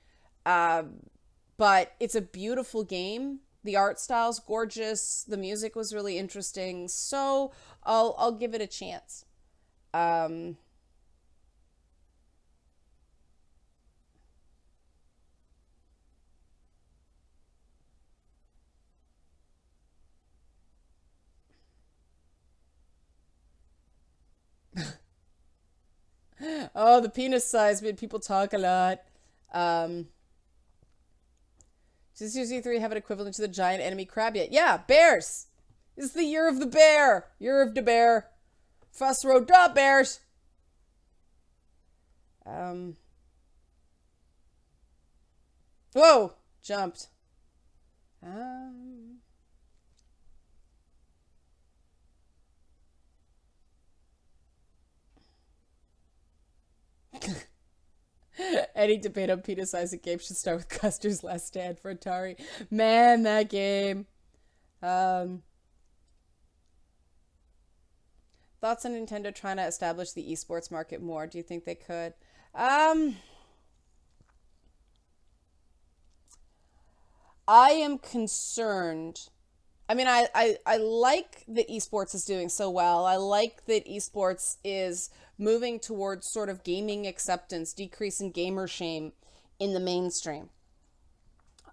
S1: But it's a beautiful game. The art style's gorgeous. The music was really interesting. So I'll give it a chance. Oh, the penis size made people talk a lot. Um, Does UC3 have an equivalent to the giant enemy crab yet? Yeah, bears. It's the year of the bear. Year of the bear. Fuss road da bears. Um. Whoa, jumped. Um. Any debate on penis size in games should start with Custer's Last Stand for Atari. Man, that game. Um, Thoughts on Nintendo trying to establish the esports market more? Do you think they could? Um, I am concerned. I mean, I like that esports is doing so well. I like that esports is moving towards sort of gaming acceptance, decrease in gamer shame in the mainstream.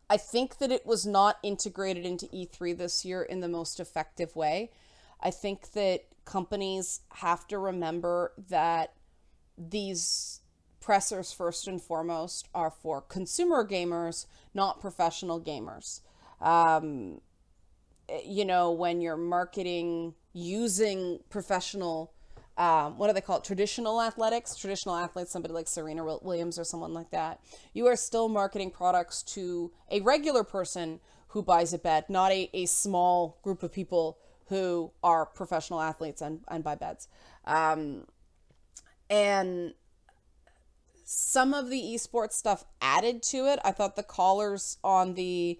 S1: I think that it was not integrated into E3 this year in the most effective way. I think that companies have to remember that these pressers, first and foremost, are for consumer gamers, not professional gamers. Um, when you're marketing using professional, what do they call it? Traditional athletics, traditional athletes, somebody like Serena Williams or someone like that. You are still marketing products to a regular person who buys a bet, not a small group of people who are professional athletes and buy bets. And some of the esports stuff added to it. I thought the callers on the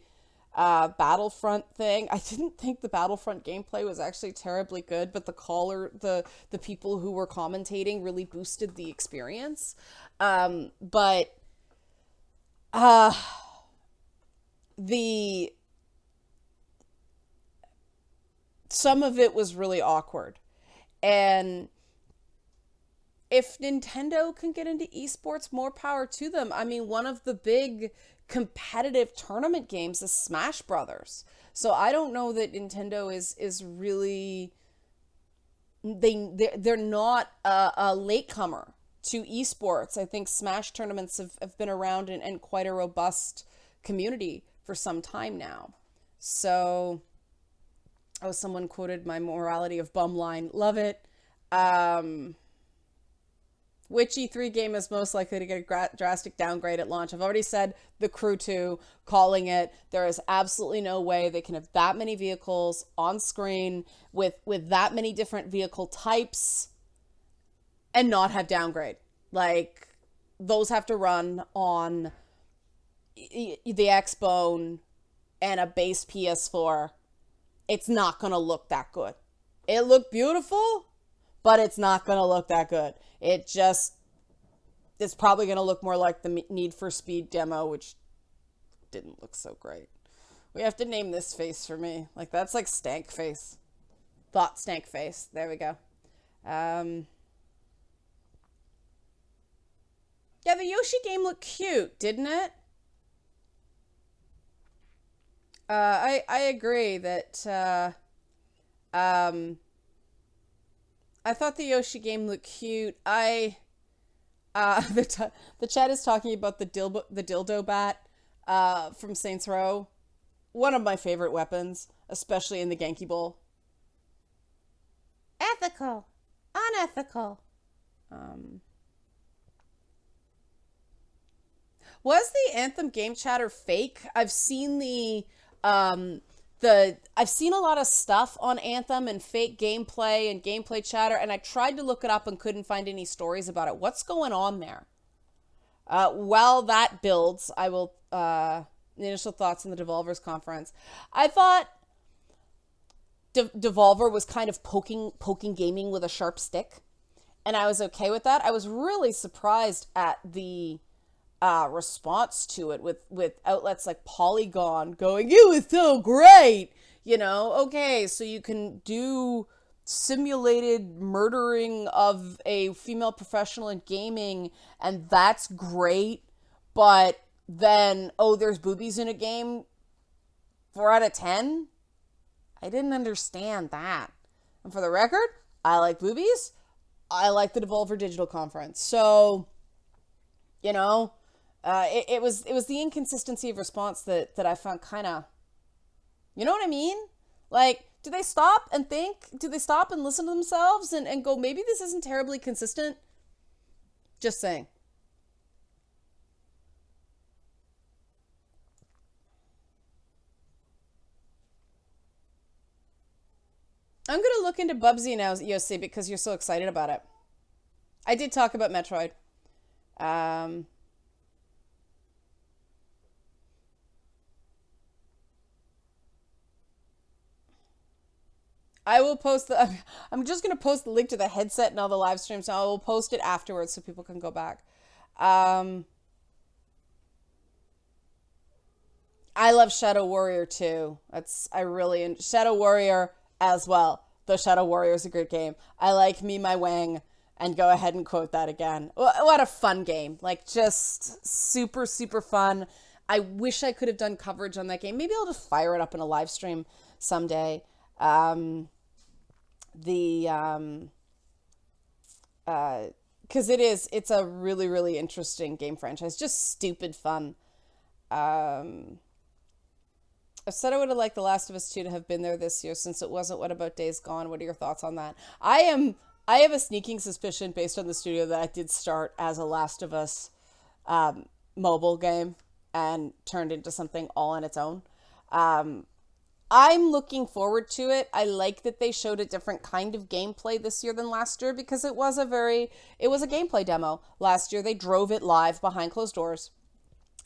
S1: Battlefront thing, I didn't think the Battlefront gameplay was actually terribly good, but the people who were commentating really boosted the experience. But the some of it was really awkward. And if Nintendo can get into esports, more power to them. I mean, one of the big competitive tournament games is Smash Brothers. So I don't know that Nintendo is really they're not a latecomer to esports. I think Smash tournaments have been around and quite a robust community for some time now. So, oh, someone quoted my morality of bum line. Love it. Um, Which E3 game is most likely to get a drastic downgrade at launch? I've already said The Crew 2, calling it. There is absolutely no way they can have that many vehicles on screen with that many different vehicle types and not have downgrade. Like, those have to run on the Xbone and a base PS4. It's not going to look that good. It looked beautiful, but it's not going to look that good. It's probably going to look more like the Need for Speed demo, which didn't look so great. We have to name this face for me. Like, that's like stank face. Thought stank face. There we go. Yeah, the Yoshi game looked cute, didn't it? I agree that, I thought the Yoshi game looked cute. The chat is talking about the dildo bat from Saints Row. One of my favorite weapons, especially in the Genki Bowl. Ethical, unethical. Was the Anthem game chatter fake? I've seen I've seen a lot of stuff on Anthem and fake gameplay and gameplay chatter, and I tried to look it up and couldn't find any stories about it. What's going on there? While that builds, I will, initial thoughts on the Devolver's conference. I thought Devolver was kind of poking gaming with a sharp stick, and I was okay with that. I was really surprised at the response to it with outlets like Polygon going, "It was so great!" Okay, so you can do simulated murdering of a female professional in gaming, and that's great, but then, there's boobies in a game? 4 out of 10? I didn't understand that. And for the record, I like boobies. I like the Devolver Digital Conference. So, it was the inconsistency of response that I found kind of, you know what I mean? Like, do they stop and think? Do they stop and listen to themselves and go, maybe this isn't terribly consistent? Just saying. I'm going to look into Bubsy now, Yossi, because you're so excited about it. I did talk about Metroid. I will post I'm just going to post the link to the headset and all the live streams. So I will post it afterwards so people can go back. I love Shadow Warrior too. Shadow Warrior as well. Though Shadow Warrior is a great game. I like Me My Wang, and go ahead and quote that again. What a fun game. Like, just super, super fun. I wish I could have done coverage on that game. Maybe I'll just fire it up in a live stream someday. Because it's a really, really interesting game franchise. Just stupid fun. I said I would have liked The Last of Us 2 to have been there this year since it wasn't. What about Days Gone? What are your thoughts on that? I have a sneaking suspicion based on the studio that it did start as a Last of Us mobile game and turned into something all on its own. I'm looking forward to it. I like that they showed a different kind of gameplay this year than last year because it was a gameplay demo. Last year they drove it live behind closed doors.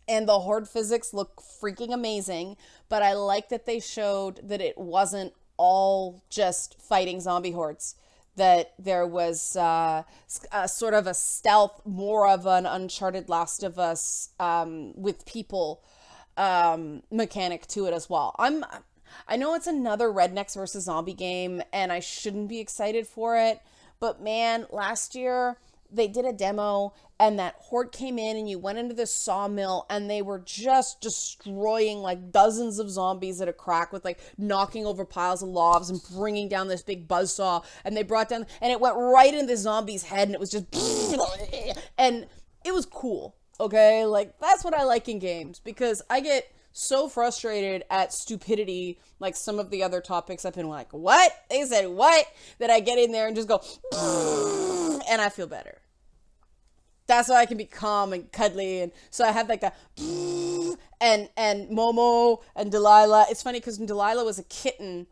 S1: And the horde physics look freaking amazing, but I like that they showed that it wasn't all just fighting zombie hordes. That there was a sort of a stealth, more of an Uncharted Last of Us with people mechanic to it as well. I know it's another rednecks versus zombie game, and I shouldn't be excited for it, but man, last year they did a demo, and that horde came in, and you went into this sawmill, and they were just destroying like dozens of zombies at a crack with like knocking over piles of logs and bringing down this big buzzsaw, and they brought down, and it went right into the zombie's head, and it was just, and it was cool, okay? Like, that's what I like in games, because I get so frustrated at stupidity, like some of the other topics I've been like, what? They said what? That I get in there and just go, and I feel better. That's why I can be calm and cuddly. And so I had like a and Momo and Delilah. It's funny because Delilah was a kitten,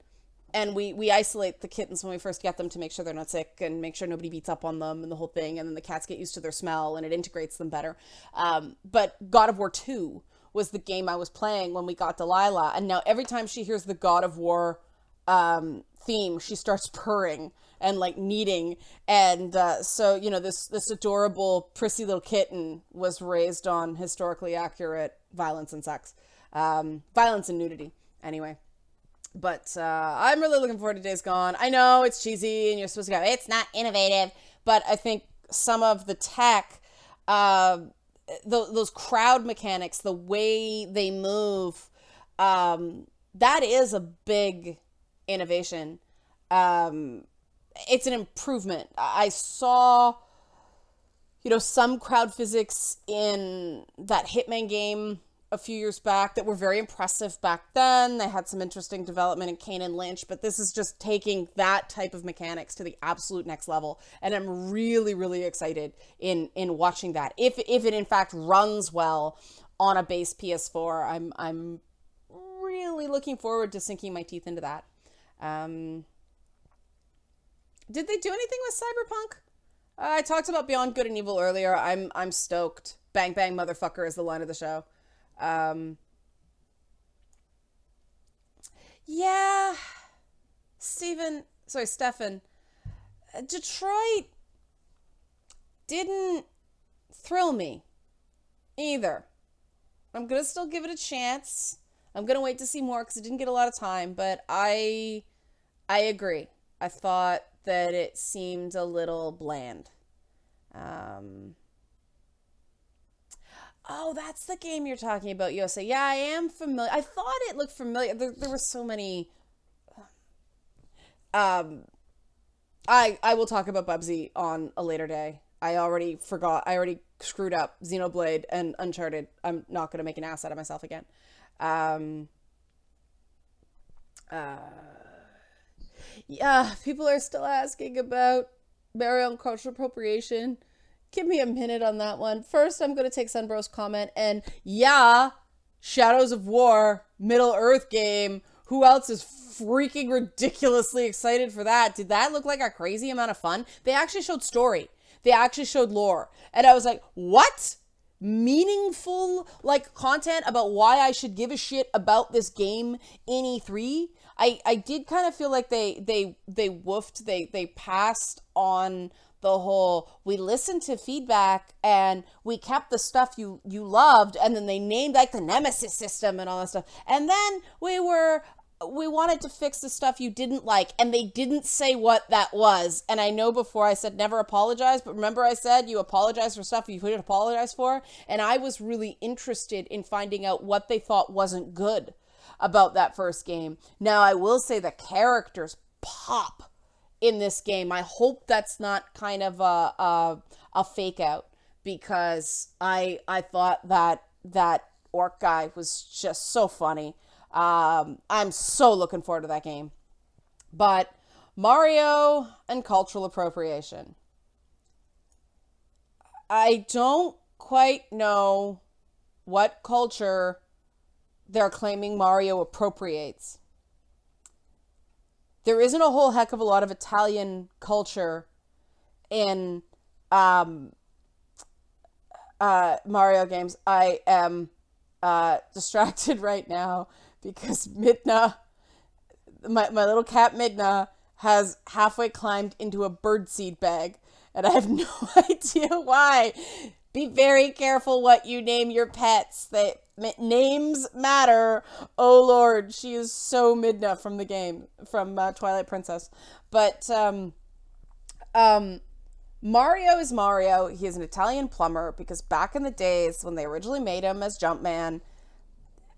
S1: and we isolate the kittens when we first get them to make sure they're not sick and make sure nobody beats up on them and the whole thing. And then the cats get used to their smell and it integrates them better. But God of War 2 was the game I was playing when we got Delilah. And now every time she hears the God of War theme, she starts purring and like kneading. And so, you know, this adorable, prissy little kitten was raised on historically accurate violence and sex. Violence and nudity, anyway. But I'm really looking forward to Days Gone. I know it's cheesy and you're supposed to go, it's not innovative. But I think some of the tech, those crowd mechanics, the way they move, that is a big innovation. It's an improvement. I saw, you know, some crowd physics in that Hitman game a few years back that were very impressive back then. They had some interesting development in Kane and Lynch, but this is just taking that type of mechanics to the absolute next level. And I'm really, really excited in watching that. If it in fact runs well on a base PS4, I'm really looking forward to sinking my teeth into that. Did they do anything with Cyberpunk? I talked about Beyond Good and Evil earlier. I'm stoked. Bang bang motherfucker is the line of the show. Yeah, Stefan, Detroit didn't thrill me either. I'm gonna still give it a chance. I'm gonna wait to see more because it didn't get a lot of time, but I agree. I thought that it seemed a little bland. Oh, that's the game you're talking about, Yosa. Yeah, I am familiar. I thought it looked familiar. There were so many. I will talk about Bubsy on a later day. I already forgot. I already screwed up Xenoblade and Uncharted. I'm not going to make an ass out of myself again. Yeah, people are still asking about Mario and cultural appropriation. Give me a minute on that one. First, I'm going to take Sunbro's comment. And yeah, Shadows of War, Middle-earth game. Who else is freaking ridiculously excited for that? Did that look like a crazy amount of fun? They actually showed story. They actually showed lore. And I was like, what? Meaningful, like, content about why I should give a shit about this game in E3? I did kind of feel like they woofed. They passed on the whole, we listened to feedback and we kept the stuff you loved, and then they named like the Nemesis system and all that stuff. And then we wanted to fix the stuff you didn't like, and they didn't say what that was. And I know before I said never apologize, but remember I said you apologize for stuff you couldn't apologize for? And I was really interested in finding out what they thought wasn't good about that first game. Now, I will say the characters pop in this game. I hope that's not kind of a fake out, because I thought that orc guy was just so funny. I'm so looking forward to that game. But Mario and cultural appropriation. I don't quite know what culture they're claiming Mario appropriates. There isn't a whole heck of a lot of Italian culture in Mario games. I am distracted right now because Midna, my little cat Midna, has halfway climbed into a birdseed bag, and I have no idea why. Be very careful what you name your pets. Names matter. Oh Lord, she is so Midna from the game, from Twilight Princess. But Mario is Mario. He is an Italian plumber, because back in the days when they originally made him as Jumpman,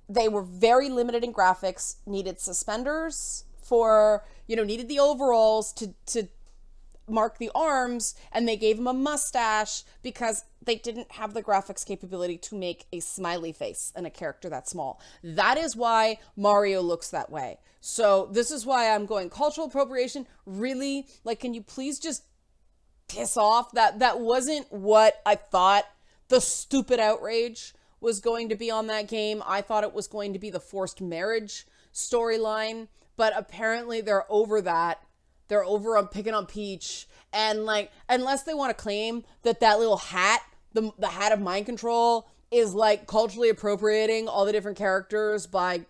S1: they were very limited in graphics, needed suspenders for, needed the overalls to mark the arms, and they gave him a mustache because they didn't have the graphics capability to make a smiley face and a character that small. That is why Mario looks that way. So this is why I'm going cultural appropriation. Really? Like, can you please just piss off. That wasn't what I thought the stupid outrage was going to be on that game. I thought it was going to be the forced marriage storyline, but apparently they're over that. They're over on picking on Peach, and like, unless they want to claim that little hat, the hat of mind control, is like culturally appropriating all the different characters by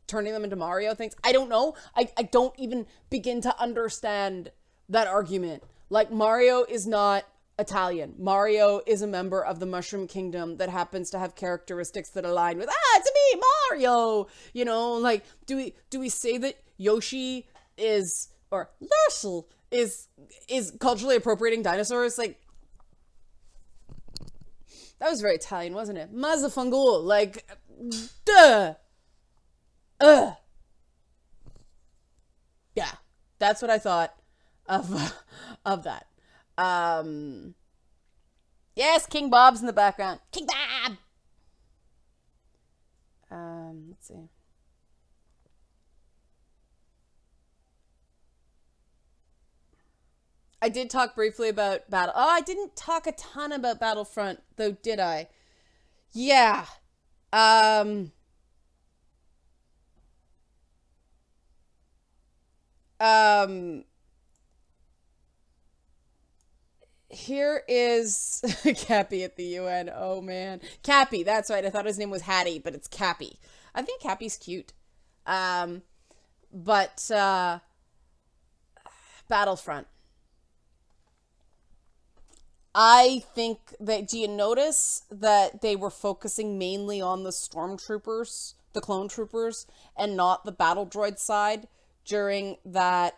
S1: turning them into Mario things. I don't know. I don't even begin to understand that argument. Like, Mario is not Italian. Mario is a member of the Mushroom Kingdom that happens to have characteristics that align with, it's me, Mario. You know, like, do we say that Yoshi is, or Yoshi is culturally appropriating dinosaurs? Like, that was very Italian, wasn't it? Mazafangul, like, duh. Yeah, that's what I thought of that. Yes, King Bob's in the background. King Bob! Let's see. I did talk briefly about I didn't talk a ton about Battlefront, though, did I? Yeah. Here is Cappy at the UN. Oh, man. Cappy, that's right. I thought his name was Hattie, but it's Cappy. I think Cappy's cute. But Battlefront. I think that, do you notice that they were focusing mainly on the stormtroopers, the clone troopers, and not the battle droid side during that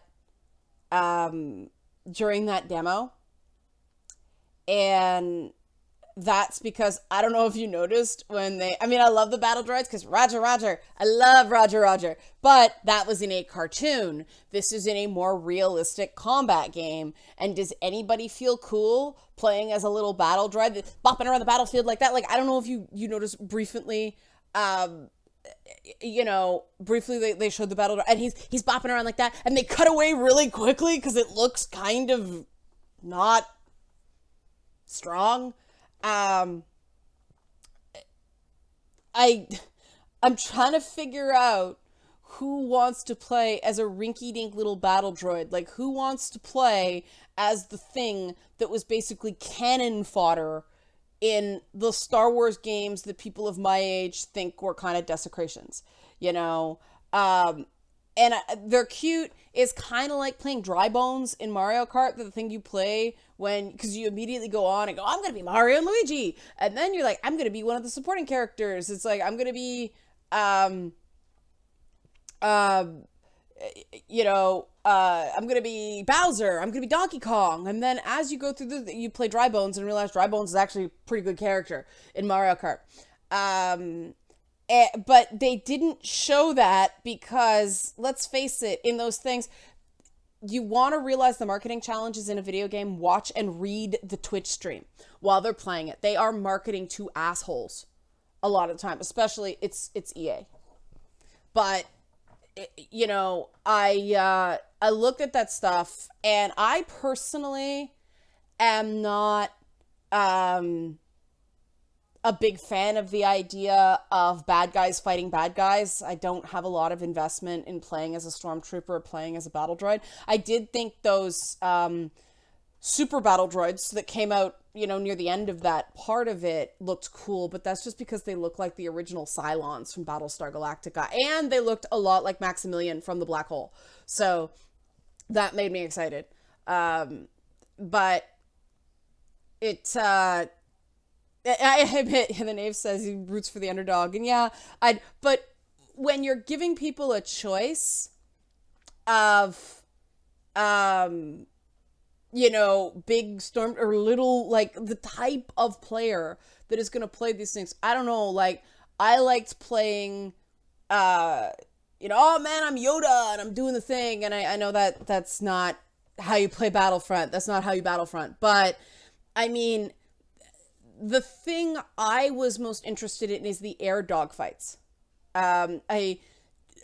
S1: demo? And that's because, I don't know if you noticed when I love the battle droids because Roger, I love Roger, but that was in a cartoon. This is in a more realistic combat game. And does anybody feel cool playing as a little battle droid that's bopping around the battlefield like that? Like, I don't know if you noticed briefly, briefly they showed the battle droid and he's bopping around like that, and they cut away really quickly because it looks kind of not strong. I'm trying to figure out who wants to play as a rinky-dink little battle droid. Like, who wants to play as the thing that was basically cannon fodder in the Star Wars games that people of my age think were kind of desecrations, you know? And they're cute. It's kind of like playing Dry Bones in Mario Kart, the thing you play because you immediately go on and go, I'm going to be Mario and Luigi. And then you're like, I'm going to be one of the supporting characters. It's like, I'm going to be, I'm going to be Bowser. I'm going to be Donkey Kong. And then as you go through you play Dry Bones and realize Dry Bones is actually a pretty good character in Mario Kart. But they didn't show that because, let's face it, in those things, you want to realize the marketing challenges in a video game, watch and read the Twitch stream while they're playing it. They are marketing to assholes a lot of the time, especially it's EA. But, I looked at that stuff, and I personally am not a big fan of the idea of bad guys fighting bad guys. I don't have a lot of investment in playing as a stormtrooper or playing as a battle droid. I did think those super battle droids that came out, near the end of that part of it looked cool, but that's just because they look like the original Cylons from Battlestar Galactica, and they looked a lot like Maximilian from the Black Hole. So that made me excited. But it, I admit, the Knave says he roots for the underdog, and yeah, but when you're giving people a choice of, big storm or little, like, the type of player that is going to play these things, I don't know, like, I liked playing, oh man, I'm Yoda and I'm doing the thing, and I know that that's not how you play Battlefront, that's not how you Battlefront, but, I mean, the thing I was most interested in is the air dogfights.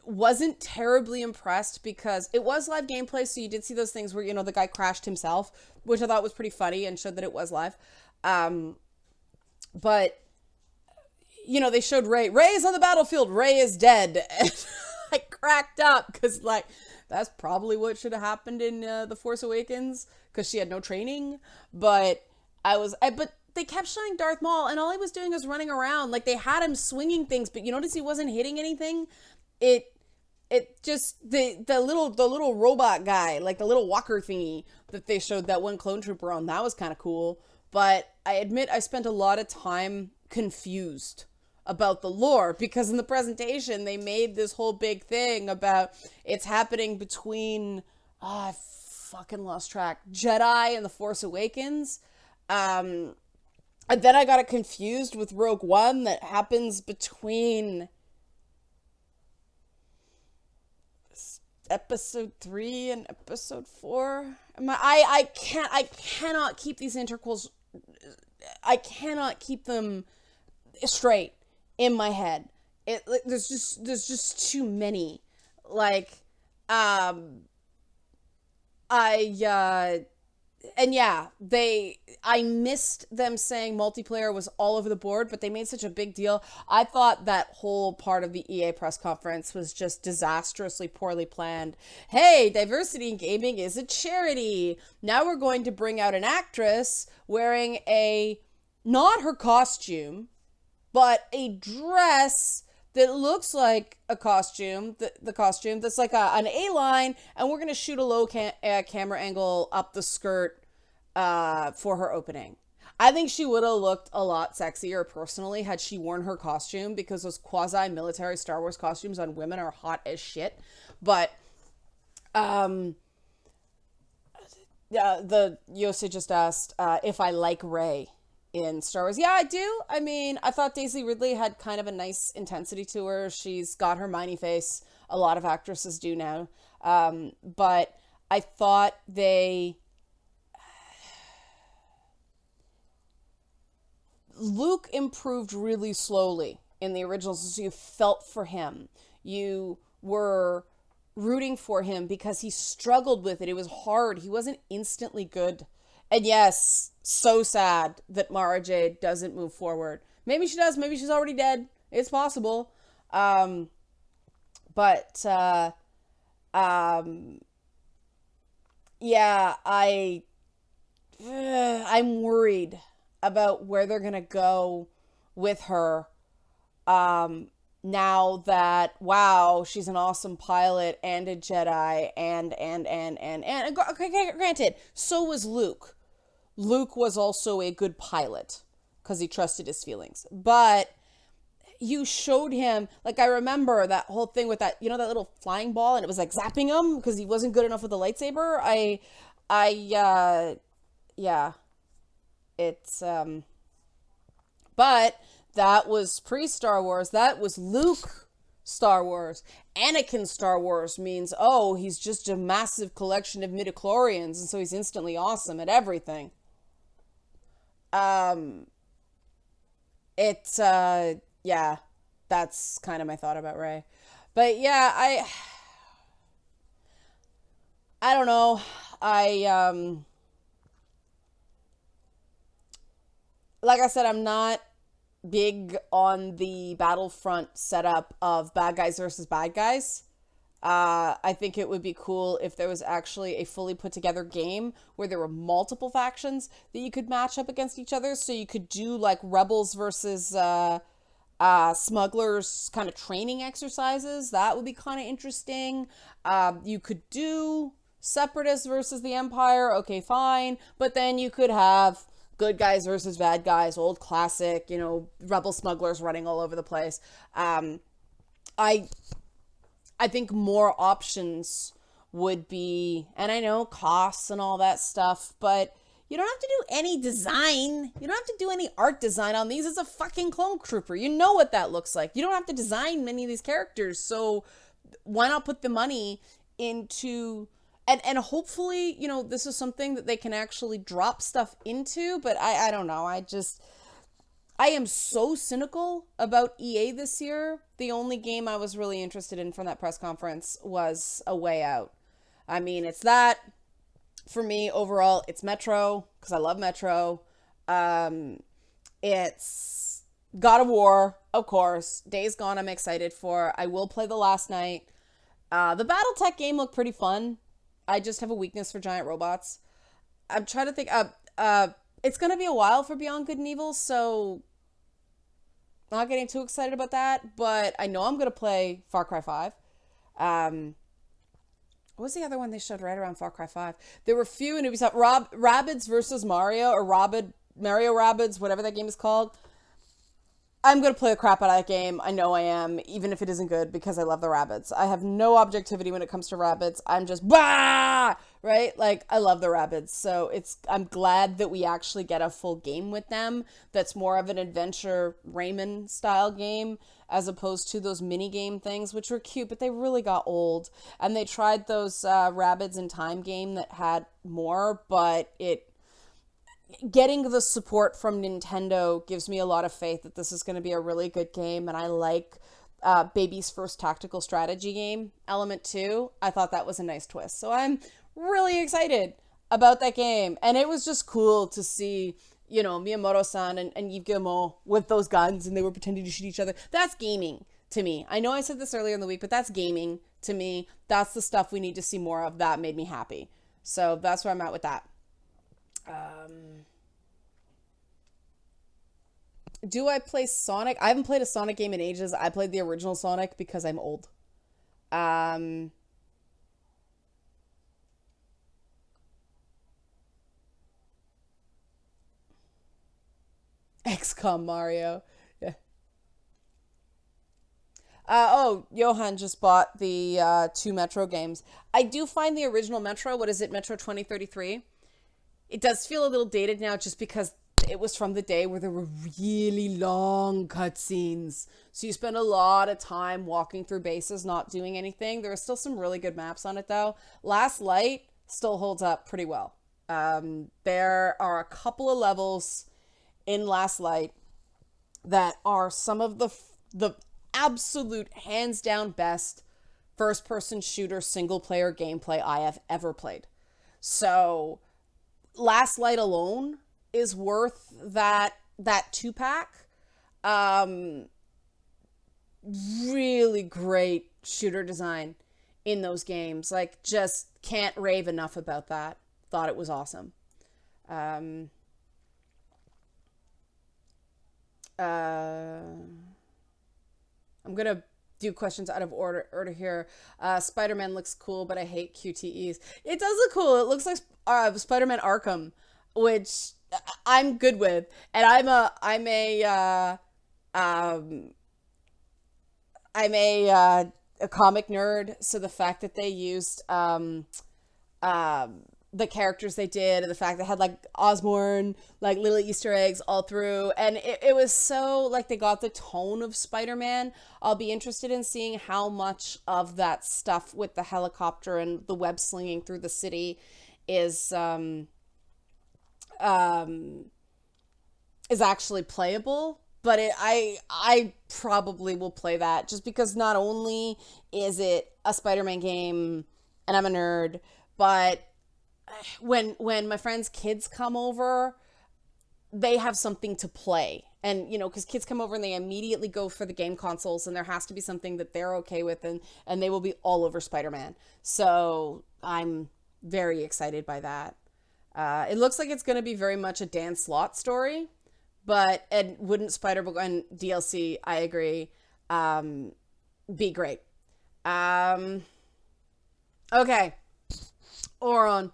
S1: wasn't terribly impressed because it was live gameplay, so you did see those things where, the guy crashed himself, which I thought was pretty funny and showed that it was live. But, they showed Rey. Rey is on the battlefield. Rey is dead. And I cracked up because, that's probably what should have happened in The Force Awakens because she had no training. But but they kept showing Darth Maul, and all he was doing was running around. Like, they had him swinging things, but you notice he wasn't hitting anything. It just, the little robot guy, like the little walker thingy that they showed that one clone trooper on, that was kind of cool. But I admit I spent a lot of time confused about the lore because in the presentation they made this whole big thing about it's happening between, I fucking lost track, Jedi and The Force Awakens. And then I got it confused with Rogue One that happens between episode 3 and episode 4. I cannot keep these interquels, I cannot keep them straight in my head. There's just too many. I missed them saying multiplayer was all over the board, but they made such a big deal. I thought that whole part of the EA press conference was just disastrously poorly planned. Hey, diversity in gaming is a charity. Now we're going to bring out an actress wearing not her costume, but a dress that looks like a costume, the costume that's like an A-line, and we're going to shoot a low camera angle up the skirt for her opening. I think she would have looked a lot sexier personally had she worn her costume, because those quasi-military Star Wars costumes on women are hot as shit. But the Yosei just asked if I like Rey in Star Wars. Yeah, I do. I mean, I thought Daisy Ridley had kind of a nice intensity to her. She's got her miney face. A lot of actresses do now. But I thought Luke improved really slowly in the originals, so you felt for him. You were rooting for him because he struggled with it. It was hard. He wasn't instantly good. And yes, so sad that Mara Jade doesn't move forward. Maybe she does. Maybe she's already dead. It's possible. Yeah, I'm worried about where they're gonna go with her. Now that, wow, she's an awesome pilot and a Jedi and okay, granted, so was Luke. Luke was also a good pilot because he trusted his feelings. But you showed him, I remember that whole thing with that, that little flying ball, and it was zapping him because he wasn't good enough with the lightsaber. Yeah, it's, but that was pre-Star Wars. That was Luke Star Wars. Anakin Star Wars means, oh, he's just a massive collection of midichlorians, and so he's instantly awesome at everything. Yeah, that's kind of my thought about Rey. But yeah, I don't know. Like I said, I'm not big on the Battlefront setup of bad guys versus bad guys. I think it would be cool if there was actually a fully put together game where there were multiple factions that you could match up against each other. So you could do rebels versus smugglers kind of training exercises. That would be kind of interesting. You could do separatists versus the Empire. Okay, fine. But then you could have good guys versus bad guys, old classic, rebel smugglers running all over the place. I think more options would be, and I know costs and all that stuff, but you don't have to do any design. You don't have to do any art design on these. It's a fucking clone trooper. You know what that looks like. You don't have to design many of these characters. So why not put the money into, and hopefully, this is something that they can actually drop stuff into, but I don't know. I am so cynical about EA this year. The only game I was really interested in from that press conference was A Way Out. I mean, it's that. For me, overall, it's Metro, because I love Metro. Um, it's God of War, of course. Days Gone, I'm excited for. I will play The Last Night. The Battletech game looked pretty fun. I just have a weakness for giant robots. I'm trying to think. It's gonna be a while for Beyond Good and Evil, so not getting too excited about that. But I know I'm gonna play Far Cry 5. Um, what was the other one they showed right around Far Cry 5? There were few, and it was Rabbids versus Mario, or Mario Rabbids, whatever that game is called. I'm going to play the crap out of that game. I know I am, even if it isn't good, because I love the rabbits. I have no objectivity when it comes to rabbits. I'm just, bah! Right? Like, I love the rabbits. So I'm glad that we actually get a full game with them that's more of an adventure Rayman style game, as opposed to those mini game things, which were cute, but they really got old. And they tried those Rabbids in Time game that had more, but getting the support from Nintendo gives me a lot of faith that this is going to be a really good game, and I like Baby's first tactical strategy game, Element 2. I thought that was a nice twist. So I'm really excited about that game, and it was just cool to see, Miyamoto-san and Yves Guillemot with those guns, and they were pretending to shoot each other. That's gaming to me. I know I said this earlier in the week, but that's gaming to me. That's the stuff we need to see more of. That made me happy. So that's where I'm at with that. Do I play Sonic? I haven't played a Sonic game in ages. I played the original Sonic because I'm old. Um, XCOM Mario. Yeah. Johan just bought the two Metro games. I do find the original Metro, what is it, Metro 2033? It does feel a little dated now just because it was from the day where there were really long cutscenes. So you spend a lot of time walking through bases, not doing anything. There are still some really good maps on it, though. Last Light still holds up pretty well. There are a couple of levels in Last Light that are some of the absolute hands down best first person shooter single player gameplay I have ever played. So Last Light alone is worth that 2-pack. Really great shooter design in those games. Like, just can't rave enough about that. Thought it was awesome. Um, uh, I'm gonna do questions out of order here. Spider-Man looks cool, but I hate QTEs. It does look cool. It looks like Spider-Man Arkham, which I'm good with, and I'm a comic nerd, so the fact that they used the characters they did, and the fact they had like Osborn, like little Easter eggs all through, and it was so like they got the tone of Spider-Man. I'll be interested in seeing how much of that stuff with the helicopter and the web slinging through the city is um is actually playable. But I probably will play that just because not only is it a Spider-Man game and I'm a nerd, but when my friends' kids come over, they have something to play. And, because kids come over and they immediately go for the game consoles, and there has to be something that they're okay with, and they will be all over Spider-Man. So I'm very excited by that. It looks like it's going to be very much a Dan Slott story, but and wouldn't Spider-Man DLC, I agree, be great. Um, okay, Oron.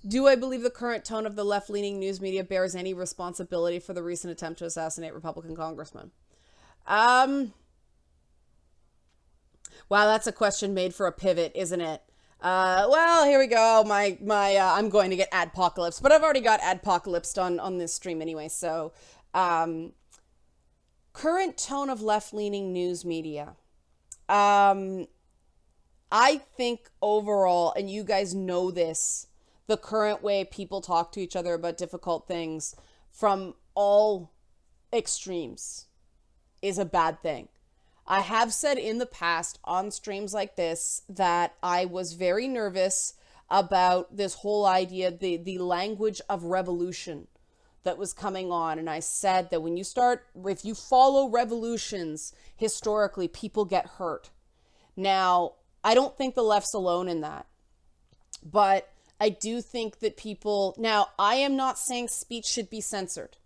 S1: Do I believe the current tone of the left-leaning news media bears any responsibility for the recent attempt to assassinate Republican congressman? Um, wow, that's a question made for a pivot, isn't it? Well, here we go. I'm going to get adpocalypse, but I've already got adpocalypsed on this stream anyway. So, um, current tone of left-leaning news media. Um, I think overall, and you guys know this, the current way people talk to each other about difficult things from all extremes is a bad thing. I have said in the past on streams like this that I was very nervous about this whole idea, the language of revolution that was coming on. And I said that if you follow revolutions historically, people get hurt. Now, I don't think the left's alone in that. But I do think that now, I am not saying speech should be censored.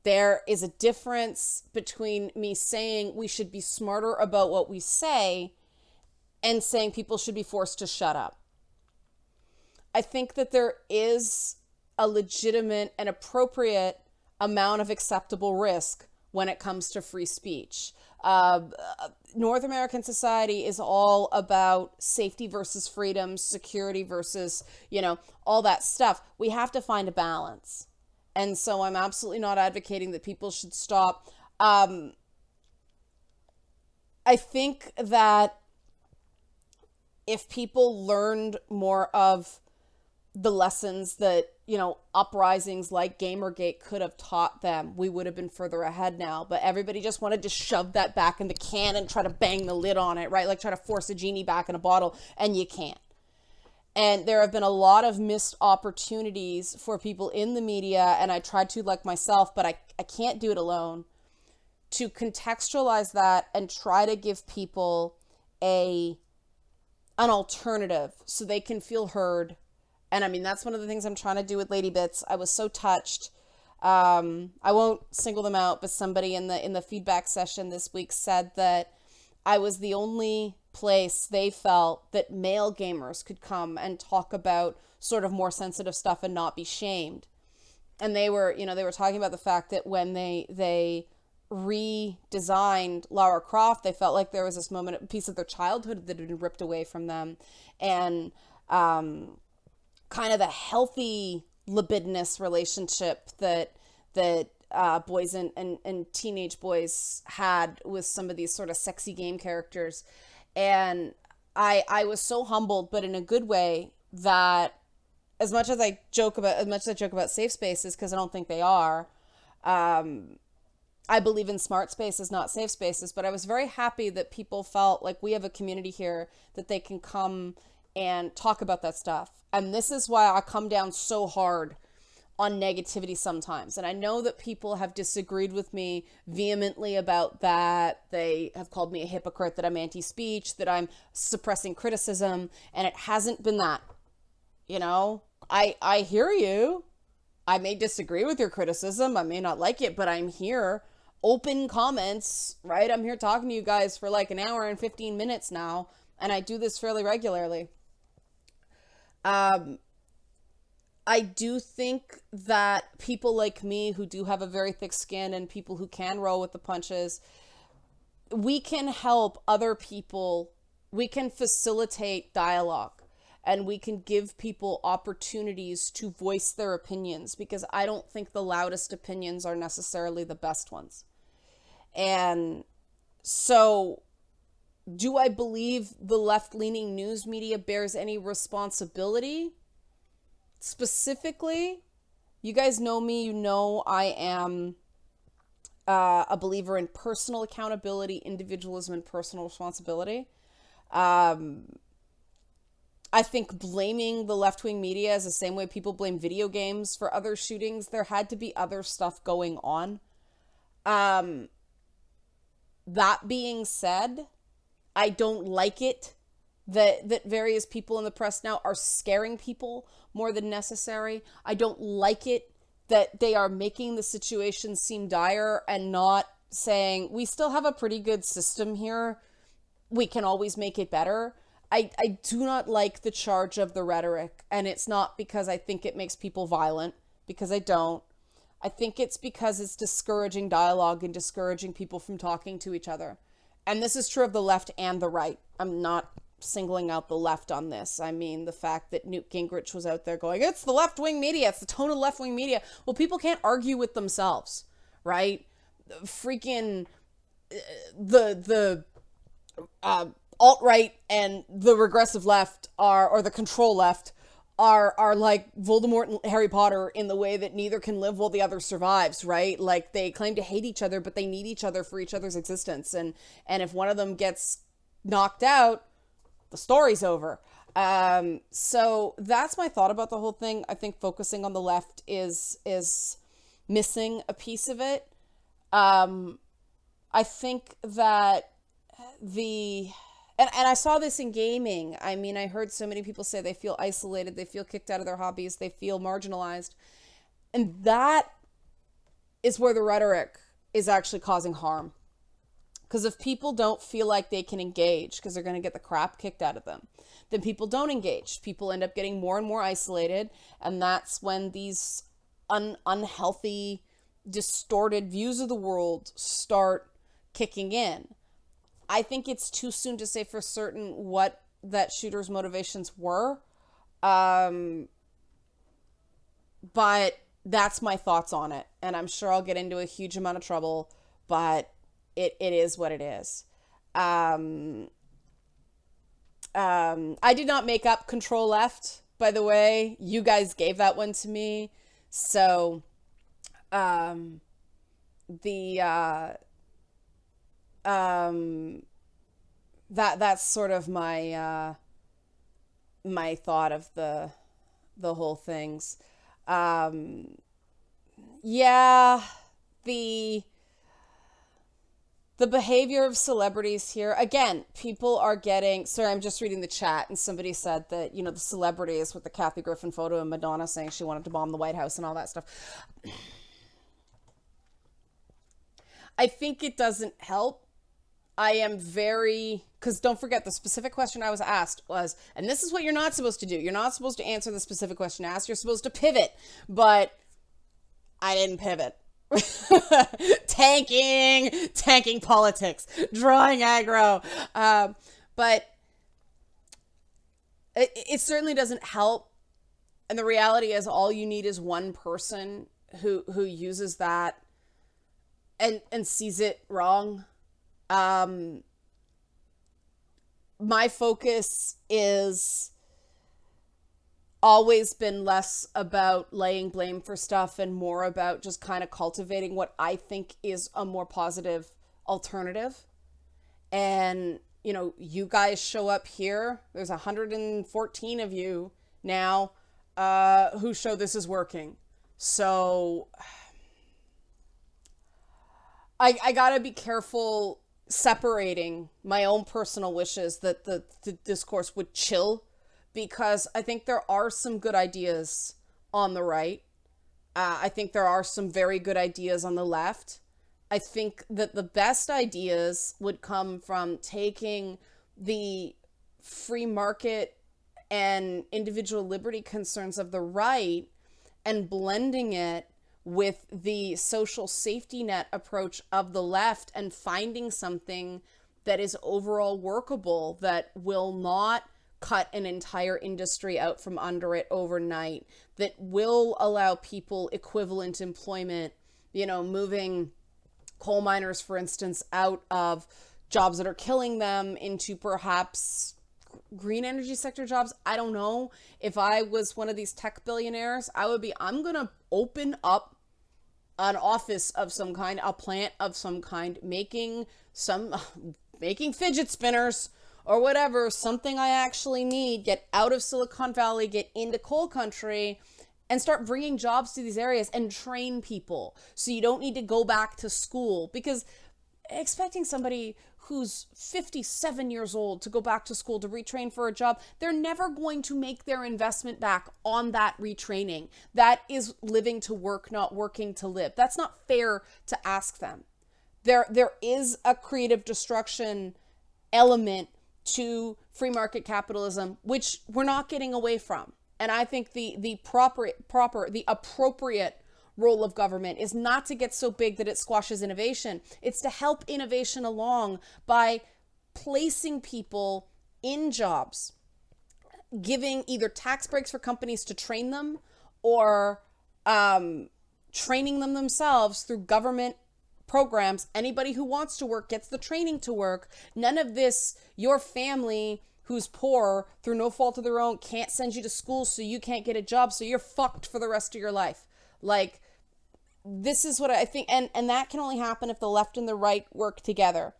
S1: There is a difference between me saying we should be smarter about what we say and saying people should be forced to shut up. I think that there is a legitimate and appropriate amount of acceptable risk when it comes to free speech. North American society is all about safety versus freedom, security versus, all that stuff. We have to find a balance. And so I'm absolutely not advocating that people should stop. I think that if people learned more of the lessons that, uprisings like Gamergate could have taught them, we would have been further ahead now. But everybody just wanted to shove that back in the can and try to bang the lid on it, right? Like try to force a genie back in a bottle, and you can't. And there have been a lot of missed opportunities for people in the media, and I tried to, like myself, but I can't do it alone, to contextualize that and try to give people an alternative so they can feel heard. And I mean, that's one of the things I'm trying to do with Lady Bits. I was so touched. I won't single them out, but somebody in the feedback session this week said that I was the only place they felt that male gamers could come and talk about sort of more sensitive stuff and not be shamed. And they were talking about the fact that when they redesigned Lara Croft, they felt like there was this moment, a piece of their childhood that had been ripped away from them. And kind of the healthy libidinous relationship that boys and teenage boys had with some of these sort of sexy game characters. And I was so humbled, but in a good way, that as much as I joke about safe spaces, because I don't think they are, I believe in smart spaces, not safe spaces. But I was very happy that people felt like we have a community here that they can come and talk about that stuff. And this is why I come down so hard on negativity sometimes. And I know that people have disagreed with me vehemently about that. They have called me a hypocrite, that I'm anti-speech, that I'm suppressing criticism, and it hasn't been that. I hear you. I may disagree with your criticism. I may not like it, but I'm here. Open comments, right? I'm here talking to you guys for like an hour and 15 minutes now, and I do this fairly regularly. I do think that people like me who do have a very thick skin, and people who can roll with the punches, we can help other people. We can facilitate dialogue, and we can give people opportunities to voice their opinions, because I don't think the loudest opinions are necessarily the best ones. And so, do I believe the left-leaning news media bears any responsibility? Specifically, you guys know me, I am a believer in personal accountability, individualism, and personal responsibility. I think blaming the left-wing media is the same way people blame video games for other shootings. There had to be other stuff going on. That being said, I don't like it that various people in the press now are scaring people more than necessary. I don't like it that they are making the situation seem dire and not saying, we still have a pretty good system here, we can always make it better. I do not like the charge of the rhetoric, and it's not because I think it makes people violent, because I don't. I think it's because it's discouraging dialogue and discouraging people from talking to each other. And this is true of the left and the right. I'm not singling out the left on this. I mean, the fact that Newt Gingrich was out there going, it's the left-wing media, it's the tone of left-wing media. Well, people can't argue with themselves, right? Freaking the alt-right and the regressive left or the control left are like Voldemort and Harry Potter in the way that neither can live while the other survives, right? Like they claim to hate each other, but they need each other for each other's existence. And if one of them gets knocked out, the story's over. So that's my thought about the whole thing. I think focusing on the left is missing a piece of it. I think that and I saw this in gaming. I mean, I heard so many people say they feel isolated, they feel kicked out of their hobbies, they feel marginalized. And that is where the rhetoric is actually causing harm. Because if people don't feel like they can engage because they're going to get the crap kicked out of them, then people don't engage. People end up getting more and more isolated. And that's when these unhealthy, distorted views of the world start kicking in. I think it's too soon to say for certain what that shooter's motivations were. But that's my thoughts on it. And I'm sure I'll get into a huge amount of trouble, but it is what it is. I did not make up Control Left, by the way. You guys gave that one to me. So, that's sort of my my thought of the whole things. Yeah, the behavior of celebrities here, again, people are getting, sorry, I'm just reading the chat, and somebody said that, the celebrities with the Kathy Griffin photo and Madonna saying she wanted to bomb the White House and all that stuff. I think it doesn't help. I am because don't forget, the specific question I was asked was, and this is what you're not supposed to do. You're not supposed to answer the specific question asked. You're supposed to pivot, but I didn't pivot. tanking politics, drawing aggro. But it certainly doesn't help. And the reality is all you need is one person who uses that and sees it wrong. My focus is always been less about laying blame for stuff and more about just kind of cultivating what I think is a more positive alternative. And, you guys show up here. There's 114 of you now who show this is working. So I gotta be careful separating my own personal wishes that the discourse would chill, because I think there are some good ideas on the right. I think there are some very good ideas on the left. I think that the best ideas would come from taking the free market and individual liberty concerns of the right and blending it with the social safety net approach of the left and finding something that is overall workable, that will not cut an entire industry out from under it overnight, that will allow people equivalent employment, moving coal miners, for instance, out of jobs that are killing them into perhaps green energy sector jobs. I don't know. If I was one of these tech billionaires, I'm going to open up an office of some kind, a plant of some kind, making fidget spinners or whatever, something I actually need, get out of Silicon Valley, get into coal country, and start bringing jobs to these areas and train people. So you don't need to go back to school, because expecting somebody who's 57 years old to go back to school to retrain for a job, they're never going to make their investment back on that retraining. That is living to work, not working to live. That's not fair to ask them. There is a creative destruction element to free market capitalism, which we're not getting away from. And I think the appropriate role of government is not to get so big that it squashes innovation. It's to help innovation along by placing people in jobs, giving either tax breaks for companies to train them, or training them themselves through government programs. Anybody who wants to work gets the training to work. None of this, your family who's poor through no fault of their own, can't send you to school so you can't get a job, so you're fucked for the rest of your life. Like, this is what I think, and that can only happen if the left and the right work together.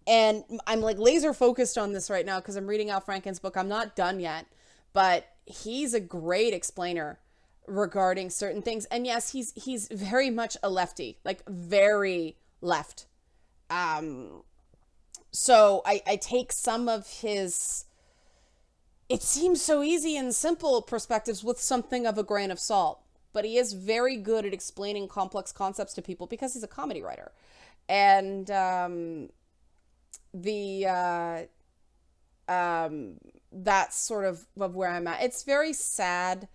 S1: And I'm like laser focused on this right now because I'm reading Al Franken's book. I'm not done yet, but he's a great explainer regarding certain things. And yes, he's very much a lefty, like very left. So I take some of his, it seems so easy and simple perspectives with something of a grain of salt. But he is very good at explaining complex concepts to people because he's a comedy writer. And that's sort of where I'm at. It's very sad.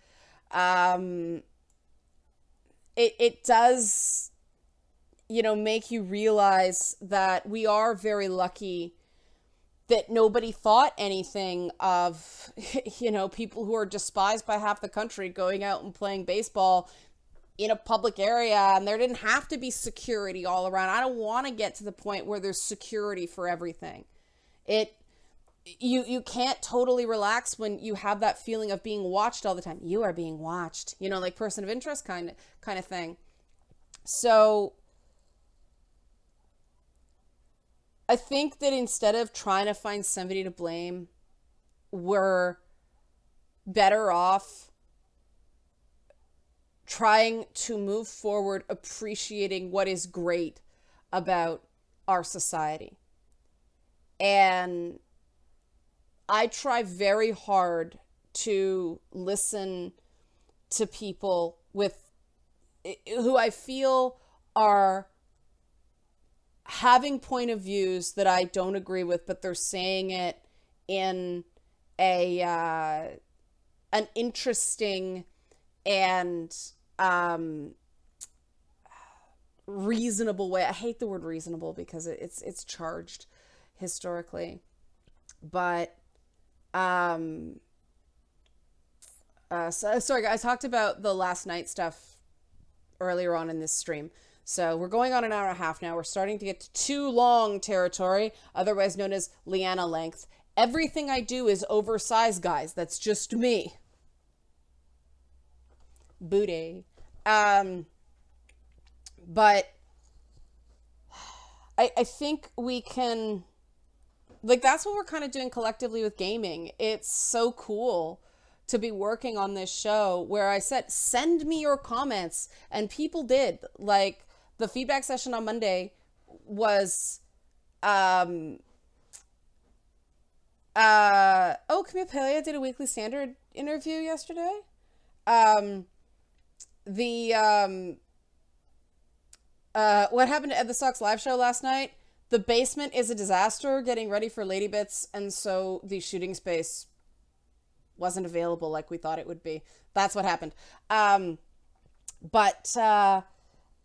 S1: It does, make you realize that we are very lucky that nobody thought anything of, people who are despised by half the country going out and playing baseball in a public area, and there didn't have to be security all around. I don't want to get to the point where there's security for everything. You can't totally relax when you have that feeling of being watched all the time. You are being watched, like person of interest kind of thing. So I think that instead of trying to find somebody to blame, we're better off trying to move forward, appreciating what is great about our society. And I try very hard to listen to people who I feel are having point of views that I don't agree with, but they're saying it in an interesting and reasonable way. I hate the word reasonable because it's charged historically, but sorry guys, I talked about the last night stuff earlier on in this stream. So we're going on an hour and a half now. We're starting to get to too long territory, otherwise known as Leanna length. Everything I do is oversized, guys. That's just me. Booty. But I think we can, like, that's what we're kind of doing collectively with gaming. It's so cool to be working on this show where I said, send me your comments. And people did. Like, the feedback session on Monday was, Camille Pelia did a Weekly Standard interview yesterday. What happened at the Sox live show last night? The basement is a disaster getting ready for Lady Bits, and so the shooting space wasn't available like we thought it would be. That's what happened. But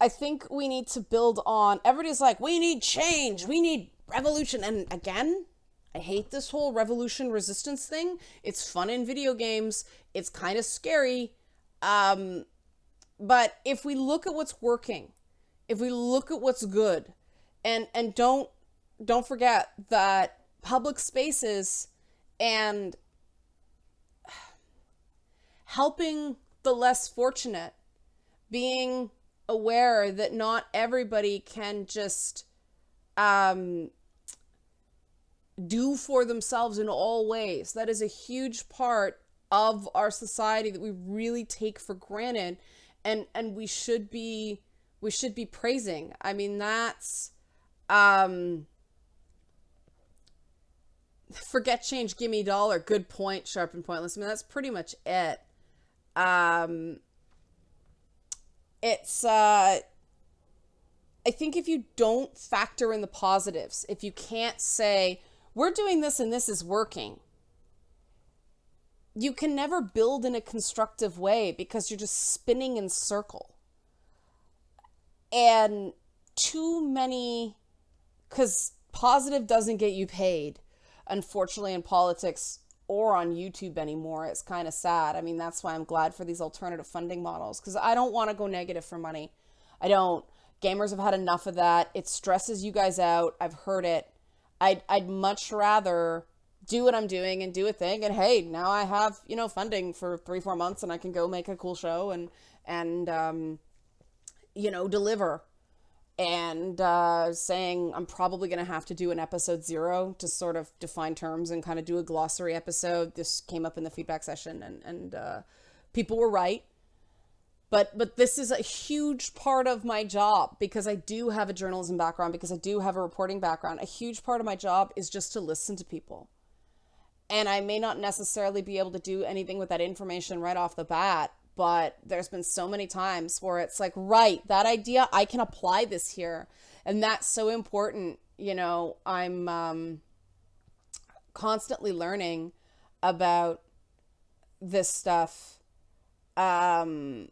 S1: I think we need to build on, everybody's like, we need change, we need revolution. And again, I hate this whole revolution resistance thing. It's fun in video games. It's kind of scary. But if we look at what's working, if we look at what's good, and don't forget that public spaces and helping the less fortunate, being aware that not everybody can just do for themselves in all ways. That is a huge part of our society that we really take for granted, and we should be praising. I mean, that's forget change, give me dollar. Good point, sharp and pointless. I mean, that's pretty much it. It's I think if you don't factor in the positives, if you can't say we're doing this and this is working, you can never build in a constructive way because you're just spinning in circle. And too many, because positive doesn't get you paid, unfortunately, in politics or on YouTube anymore. It's kind of sad. I mean, that's why I'm glad for these alternative funding models, because I don't want to go negative for money. I don't. Gamers have had enough of that. It stresses you guys out. I've heard it. I'd much rather do what I'm doing and do a thing. And hey, now I have, funding for 3-4 months and I can go make a cool show and deliver. And saying I'm probably going to have to do an episode 0 to sort of define terms and kind of do a glossary episode. This came up in the feedback session, and people were right. But this is a huge part of my job because I do have a journalism background, because I do have a reporting background. A huge part of my job is just to listen to people. And I may not necessarily be able to do anything with that information right off the bat, but there's been so many times where it's like, right, that idea, I can apply this here. And that's so important. I'm constantly learning about this stuff. And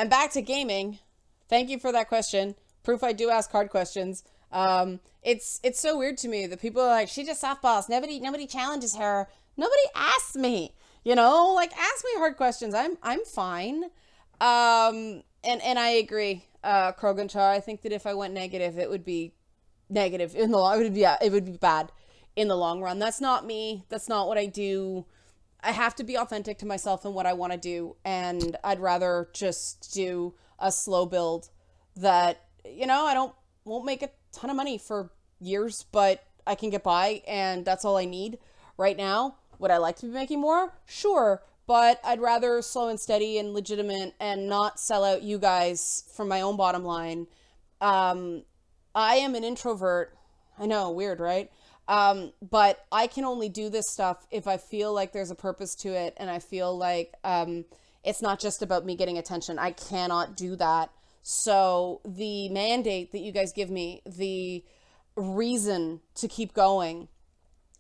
S1: back to gaming. Thank you for that question. Proof I do ask hard questions. It's so weird to me that people are like, she just softballs. Nobody challenges her. Nobody asks me. Ask me hard questions. I'm fine. And I agree. Kroganchar, I think that if I went negative, it would be negative in the long. It would be bad in the long run. That's not me. That's not what I do. I have to be authentic to myself and what I want to do. And I'd rather just do a slow build that, won't make a ton of money for years, but I can get by, and that's all I need right now. Would I like to be making more? Sure. But I'd rather slow and steady and legitimate and not sell out you guys from my own bottom line. I am an introvert. I know, weird, right? But I can only do this stuff if I feel like there's a purpose to it, and I feel like it's not just about me getting attention. I cannot do that. So the mandate that you guys give me, the reason to keep going,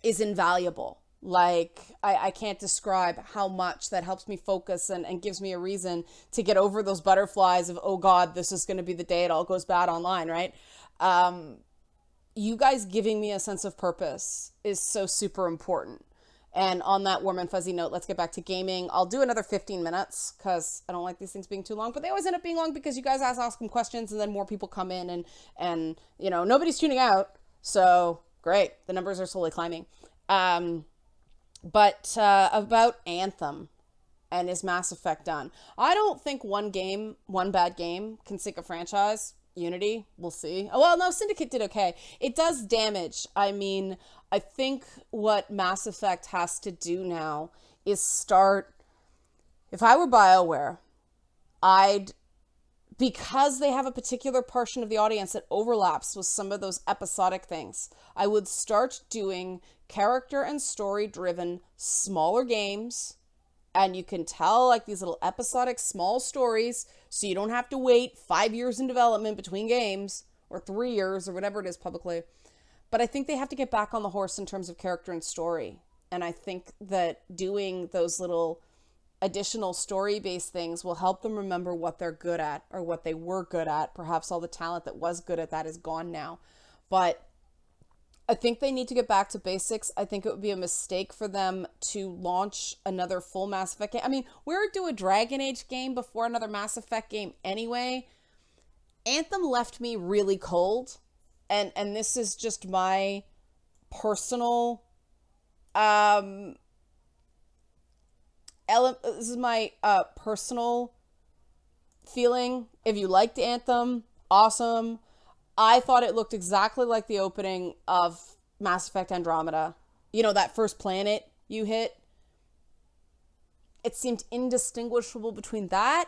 S1: is invaluable. Like, I can't describe how much that helps me focus and gives me a reason to get over those butterflies of, oh God, this is going to be the day it all goes bad online, right? You guys giving me a sense of purpose is so super important. And on that warm and fuzzy note, let's get back to gaming. I'll do another 15 minutes because I don't like these things being too long, but they always end up being long because you guys ask them questions and then more people come in and nobody's tuning out. So great. The numbers are slowly climbing. But about Anthem and is Mass Effect done? I don't think one bad game can sink a franchise. Unity, we'll see. Oh, well, no, Syndicate did okay. It does damage. I mean, I think what Mass Effect has to do now is start... If I were BioWare, because they have a particular portion of the audience that overlaps with some of those episodic things, I would start doing character and story-driven smaller games, and you can tell like these little episodic small stories, so you don't have to wait 5 years in development between games, or 3 years, or whatever it is publicly. But I think they have to get back on the horse in terms of character and story. And I think that doing those little additional story-based things will help them remember what they're good at, or what they were good at. Perhaps all the talent that was good at that is gone now. But I think they need to get back to basics. I think it would be a mistake for them to launch another full Mass Effect game. I mean, we're due a Dragon Age game before another Mass Effect game anyway. Anthem left me really cold. And this is just my personal this is my personal feeling. If you liked Anthem, awesome. I thought it looked exactly like the opening of Mass Effect Andromeda. That first planet you hit. It seemed indistinguishable between that,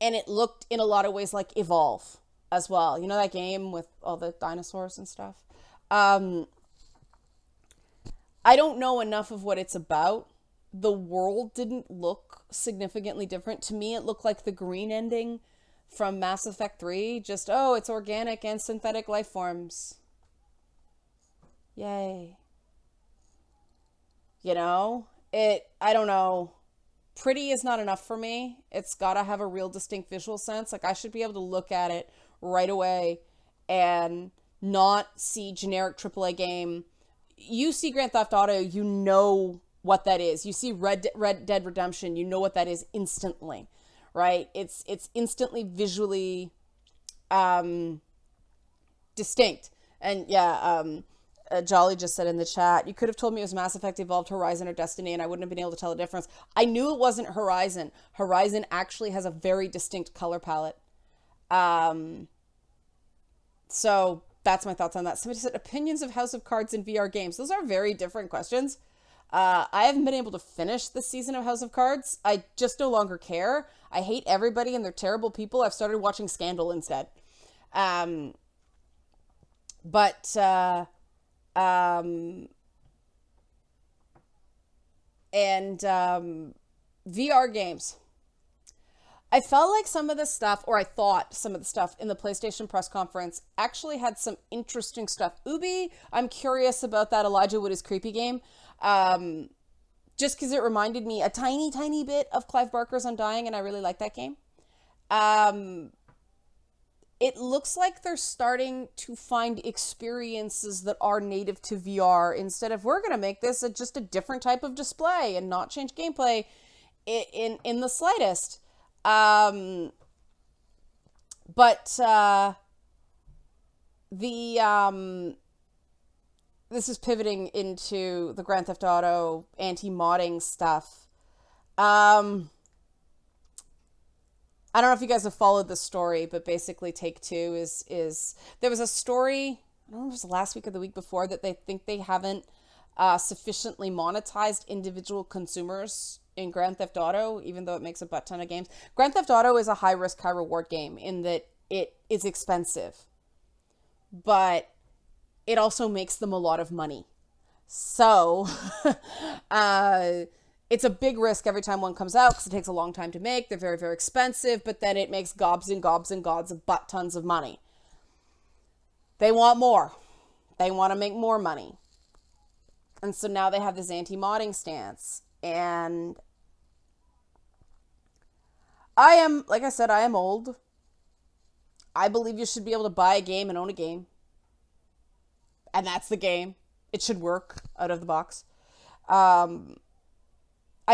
S1: and it looked in a lot of ways like Evolve as well. That game with all the dinosaurs and stuff. I don't know enough of what it's about. The world didn't look significantly different. To me, it looked like the green ending from Mass Effect 3. Just, it's organic and synthetic life forms. Yay. I don't know. Pretty is not enough for me. It's gotta have a real distinct visual sense. Like, I should be able to look at it right away and not see generic AAA game. You see Grand Theft Auto, you know what that is. You see Red Dead Redemption, you know what that is instantly, right? It's instantly visually distinct. And yeah, Jolly just said in the chat, you could have told me it was Mass Effect, Evolved, Horizon, or Destiny, and I wouldn't have been able to tell the difference. I knew it wasn't Horizon. Horizon actually has a very distinct color palette. So that's my thoughts on that. Somebody said, opinions of House of Cards in VR games. Those are very different questions. I haven't been able to finish this season of House of Cards. I just no longer care. I hate everybody and they're terrible people. I've started watching Scandal instead. VR games. I felt like some of the stuff, or I thought some of the stuff in the PlayStation press conference actually had some interesting stuff. Ubi, I'm curious about that Elijah Wood is Creepy game. Just because it reminded me a tiny, tiny bit of Clive Barker's Undying, and I really like that game. It looks like they're starting to find experiences that are native to VR instead of, we're going to make this just a different type of display and not change gameplay in the slightest. This is pivoting into the Grand Theft Auto anti-modding stuff. I don't know if you guys have followed this story, but basically Take-Two is there was a story, I don't know if it was last week or the week before, that they think they haven't sufficiently monetized individual consumers in Grand Theft Auto, even though it makes a butt ton of games. Grand Theft Auto is a high-risk, high-reward game in that it is expensive, but it also makes them a lot of money. So, it's a big risk every time one comes out because it takes a long time to make. They're very, very expensive, but then it makes gobs and gobs and gobs of butt tons of money. They want more. They want to make more money. And so now they have this anti-modding stance. And I am, like I said, I am old. I believe you should be able to buy a game and own a game. And that's the game. It should work out of the box. I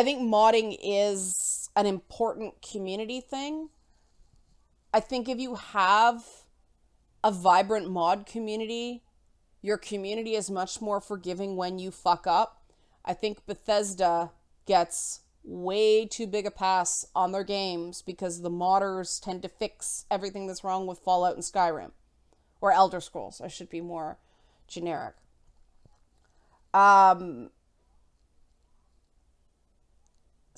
S1: think modding is an important community thing. I think if you have a vibrant mod community, your community is much more forgiving when you fuck up. I think Bethesda gets way too big a pass on their games because the modders tend to fix everything that's wrong with Fallout and Skyrim. Or Elder Scrolls, I should be more generic.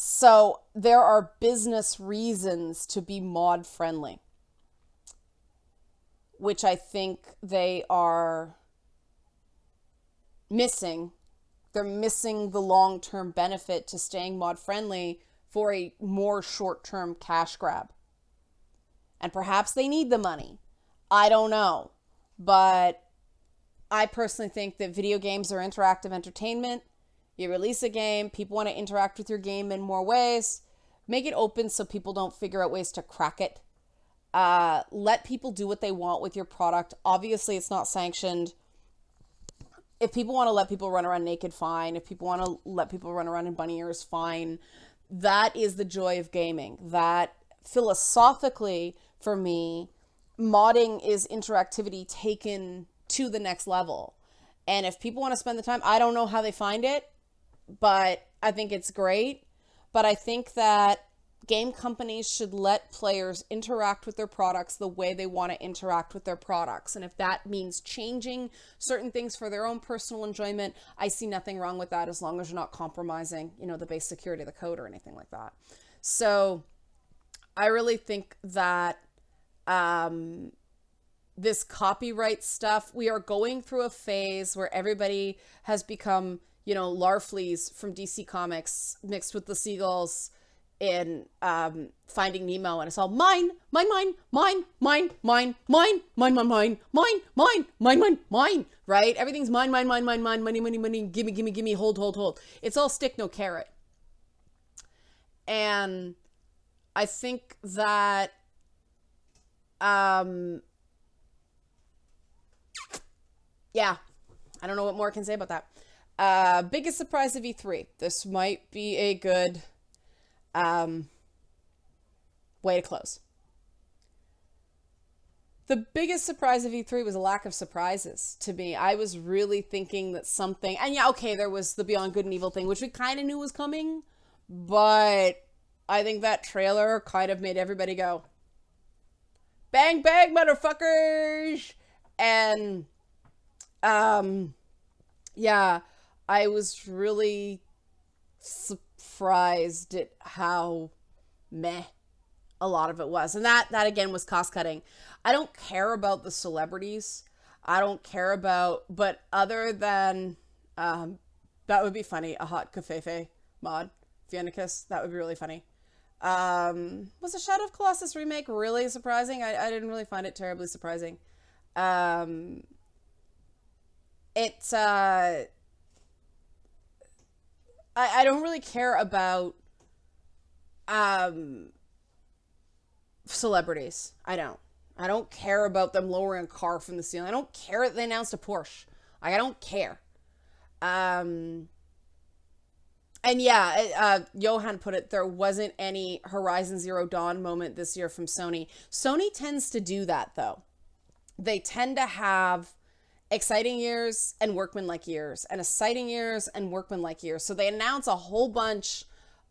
S1: So there are business reasons to be mod friendly, which I think they are missing. They're missing the long-term benefit to staying mod friendly for a more short-term cash grab. And perhaps they need the money. I don't know. But I personally think that video games are interactive entertainment. You release a game, people want to interact with your game in more ways. Make it open so people don't figure out ways to crack it. Let people do what they want with your product. Obviously, it's not sanctioned. If people want to let people run around naked, fine. If people want to let people run around in bunny ears, fine. That is the joy of gaming. That philosophically, for me, modding is interactivity taken to the next level. And if people want to spend the time, I don't know how they find it, but I think it's great. But I think that game companies should let players interact with their products the way they want to interact with their products. And if that means changing certain things for their own personal enjoyment, I see nothing wrong with that as long as you're not compromising, the base security of the code or anything like that. So I really think that this copyright stuff, we are going through a phase where everybody has become, Larfleeze from DC Comics mixed with the seagulls in Finding Nemo, and it's all mine, right? Everything's mine, money, gimme, hold. It's all stick, no carrot. And I think that yeah, I don't know what more I can say about that. Biggest surprise of E3. This might be a good way to close. The biggest surprise of E3 was a lack of surprises to me. I was really thinking that something, and yeah, okay, there was the Beyond Good and Evil thing, which we kind of knew was coming, but I think that trailer kind of made everybody go, bang, bang, motherfuckers! And, yeah, I was really surprised at how meh a lot of it was. And that again was cost cutting. I don't care about the celebrities. I don't care about, but other than, that would be funny. A hot Covfefe mod, Viennicus. That would be really funny. Was the Shadow of Colossus remake really surprising? I didn't really find it terribly surprising. It's, I don't really care about, celebrities. I don't care about them lowering a car from the ceiling. I don't care that they announced a Porsche. Like, I don't care. And yeah, Johan put it, there wasn't any Horizon Zero Dawn moment this year from Sony. Sony tends to do that, though. They tend to have exciting years and workmanlike years, and exciting years and workmanlike years. So they announce a whole bunch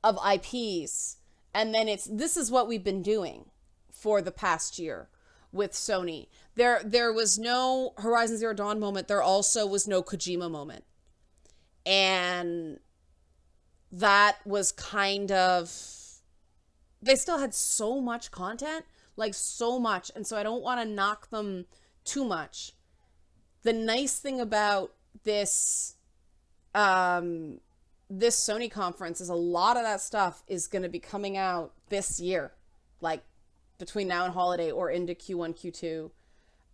S1: of IPs, and then this is what we've been doing for the past year with Sony. There was no Horizon Zero Dawn moment. There also was no Kojima moment. And that was kind of, they still had so much content, like so much. And so I don't want to knock them too much. The nice thing about this, this Sony conference is a lot of that stuff is going to be coming out this year, like between now and holiday or into Q1,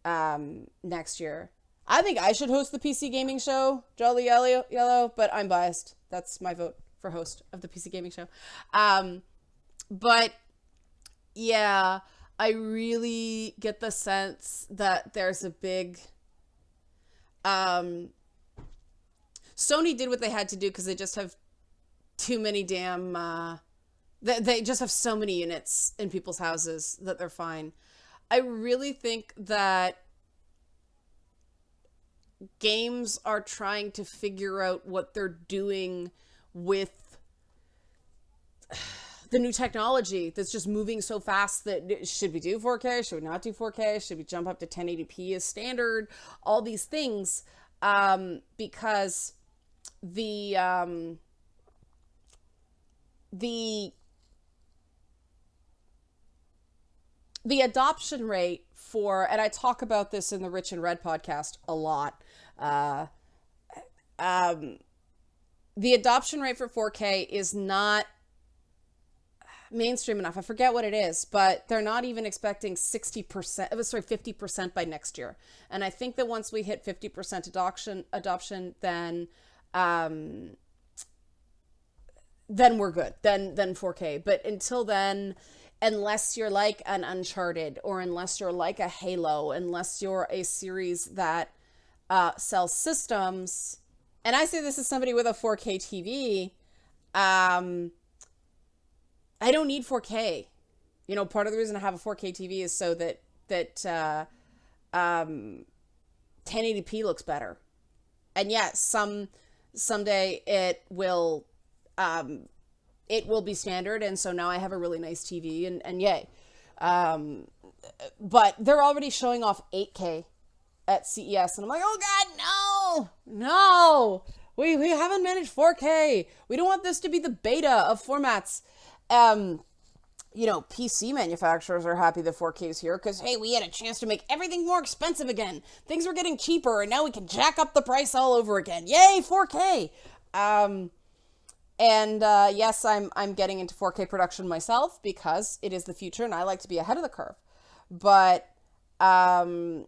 S1: Q2 next year. I think I should host the PC gaming show, Jolly Yellow, but I'm biased. That's my vote for host of the PC gaming show. But yeah, I really get the sense that there's a big, Sony did what they had to do because they just have too many damn, they just have so many units in people's houses that they're fine. I really think that games are trying to figure out what they're doing with the new technology that's just moving so fast that should we do 4K? Should we not do 4K? Should we jump up to 1080p as standard? All these things, because the adoption rate for, and I talk about this in the Rich and Red podcast a lot, the adoption rate for 4K is not mainstream enough. I forget what it is, but they're not even expecting 50% by next year. And I think that once we hit 50% adoption, then we're good. Then 4K. But until then, unless you're like an Uncharted, or unless you're like a Halo, unless you're a series that sells systems, and I say this as somebody with a 4K TV, I don't need 4K. You know, part of the reason I have a 4K TV is so that 1080p looks better. And yes, someday it will be standard, and so now I have a really nice TV, and yay. But they're already showing off 8K at CES, and I'm like, oh god, no, we haven't managed 4K. We don't want this to be the beta of formats. You know, PC manufacturers are happy that 4K is here because, hey, we had a chance to make everything more expensive again. Things were getting cheaper, and now we can jack up the price all over again. Yay, 4K! Yes, I'm getting into 4K production myself because it is the future, and I like to be ahead of the curve. But, and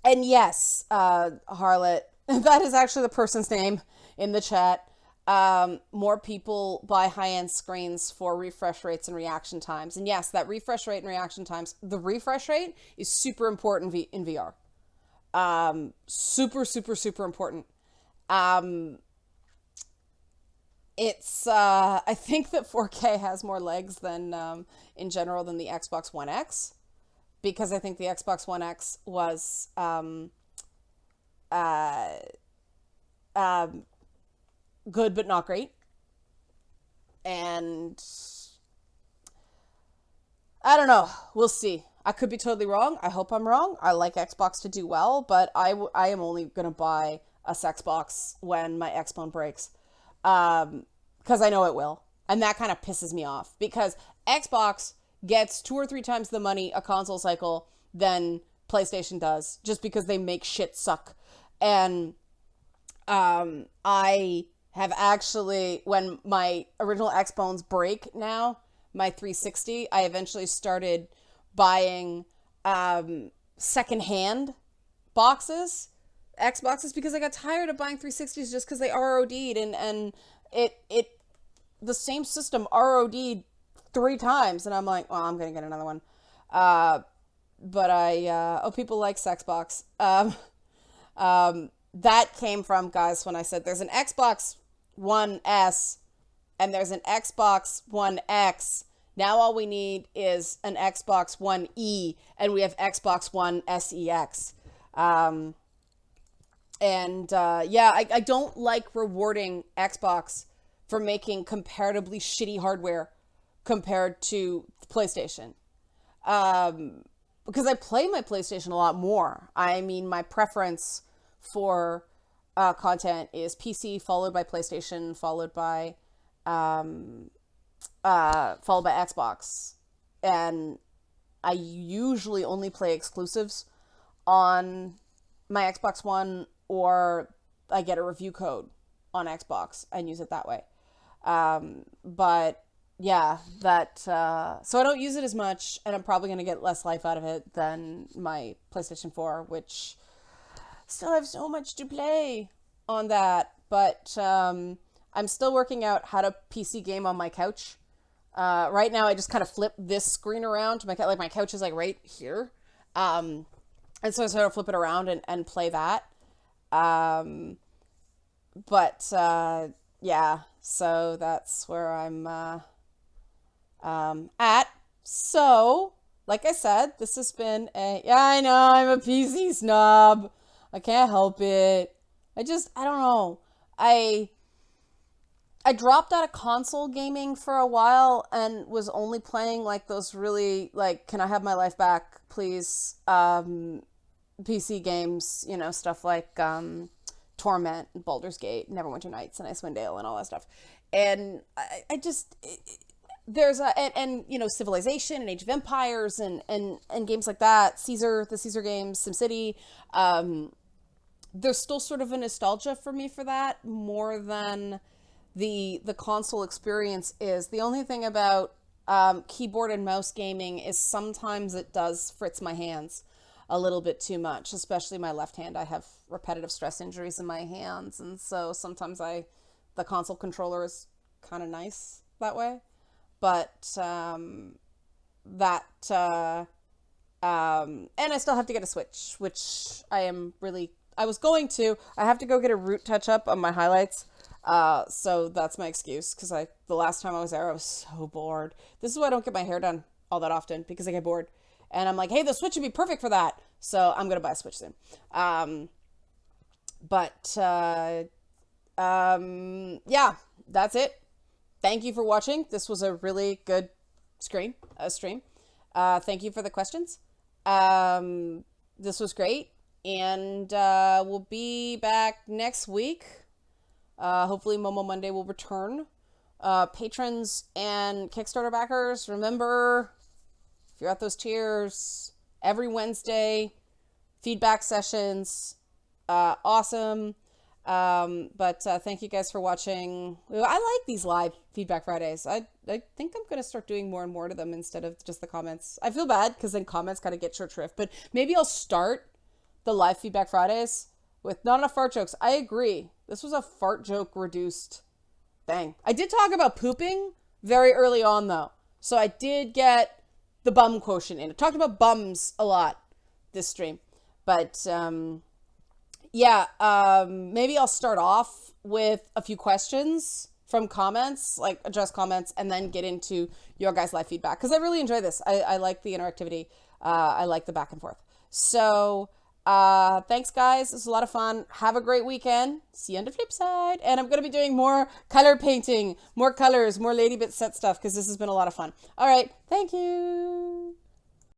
S1: yes, Harlot, that is actually the person's name in the chat. More people buy high-end screens for refresh rates and reaction times. And yes, that refresh rate and reaction times, the refresh rate is super important in VR. Super, super, super important. It's, I think that 4K has more legs than, in general, than the Xbox One X. because I think the Xbox One X was uh, um, good but not great. And I don't know. We'll see. I could be totally wrong. I hope I'm wrong. I like Xbox to do well, but I am only going to buy a Xbox when my Xbone breaks. Because I know it will. And that kind of pisses me off. Because Xbox gets 2 or 3 times the money a console cycle than PlayStation does, just because they make shit suck. And I have actually, when my original Xbones break now, my 360, I eventually started buying secondhand Xboxes, because I got tired of buying 360s just because they ROD'd, and it the same system ROD'd 3 times, and I'm like, well, I'm gonna get another one. But people like Xbox. That came from, guys, when I said there's an Xbox One S and there's an Xbox One X. Now all we need is an Xbox One E, and we have Xbox One SEX. I don't like rewarding Xbox for making comparatively shitty hardware compared to PlayStation. Because I play my PlayStation a lot more. I mean, my preference for content is PC, followed by PlayStation, followed by Xbox. And I usually only play exclusives on my Xbox One, or I get a review code on Xbox and use it that way. But yeah, so I don't use it as much, and I'm probably going to get less life out of it than my PlayStation 4, which still have so much to play on that. But I'm still working out how to PC game on my couch. Right now, I just kind of flip this screen around to my couch is like right here. And so I sort of flip it around and play that. Yeah, so that's where I'm at. So, like I said, this has been I know I'm a PC snob. I can't help it. I don't know. I dropped out of console gaming for a while and was only playing like those really, like, can I have my life back, please, PC games, stuff like Torment, Baldur's Gate, Neverwinter Nights, and Icewind Dale, and all that stuff. And I just, there's Civilization and Age of Empires and games like that, the Caesar games, SimCity. There's still sort of a nostalgia for me for that, more than the console experience is. The only thing about keyboard and mouse gaming is sometimes it does fritz my hands a little bit too much, especially my left hand. I have repetitive stress injuries in my hands, and so sometimes the console controller is kind of nice that way. But and I still have to get a Switch, which I was going to. I have to go get a root touch up on my highlights. So that's my excuse, because the last time I was there, I was so bored. This is why I don't get my hair done all that often, because I get bored. And I'm like, hey, the Switch would be perfect for that. So I'm going to buy a Switch soon. Yeah, that's it. Thank you for watching. This was a really good stream. Thank you for the questions. This was great. And we'll be back next week. Hopefully Momo Monday will return. Patrons and Kickstarter backers, remember, if you're at those tiers, every Wednesday, feedback sessions, awesome. Thank you guys for watching. I like these live feedback Fridays. I think I'm going to start doing more and more to them instead of just the comments. I feel bad because then comments kind of get short shrift, but maybe I'll start the live feedback Fridays with not enough fart jokes. I agree. This was a fart joke reduced thing. I did talk about pooping very early on, though. So I did get the bum quotient in. I talked about bums a lot this stream. But, maybe I'll start off with a few from comments, like address comments, and then get into your guys' live feedback. Because I really enjoy this. I like the interactivity. I like the back and forth. So thanks, guys. This was a lot of fun. Have a great weekend. See you on the flip side. And I'm going to be doing more color painting, more colors, more Lady Bit set stuff, because this has been a lot of fun. All right. Thank you.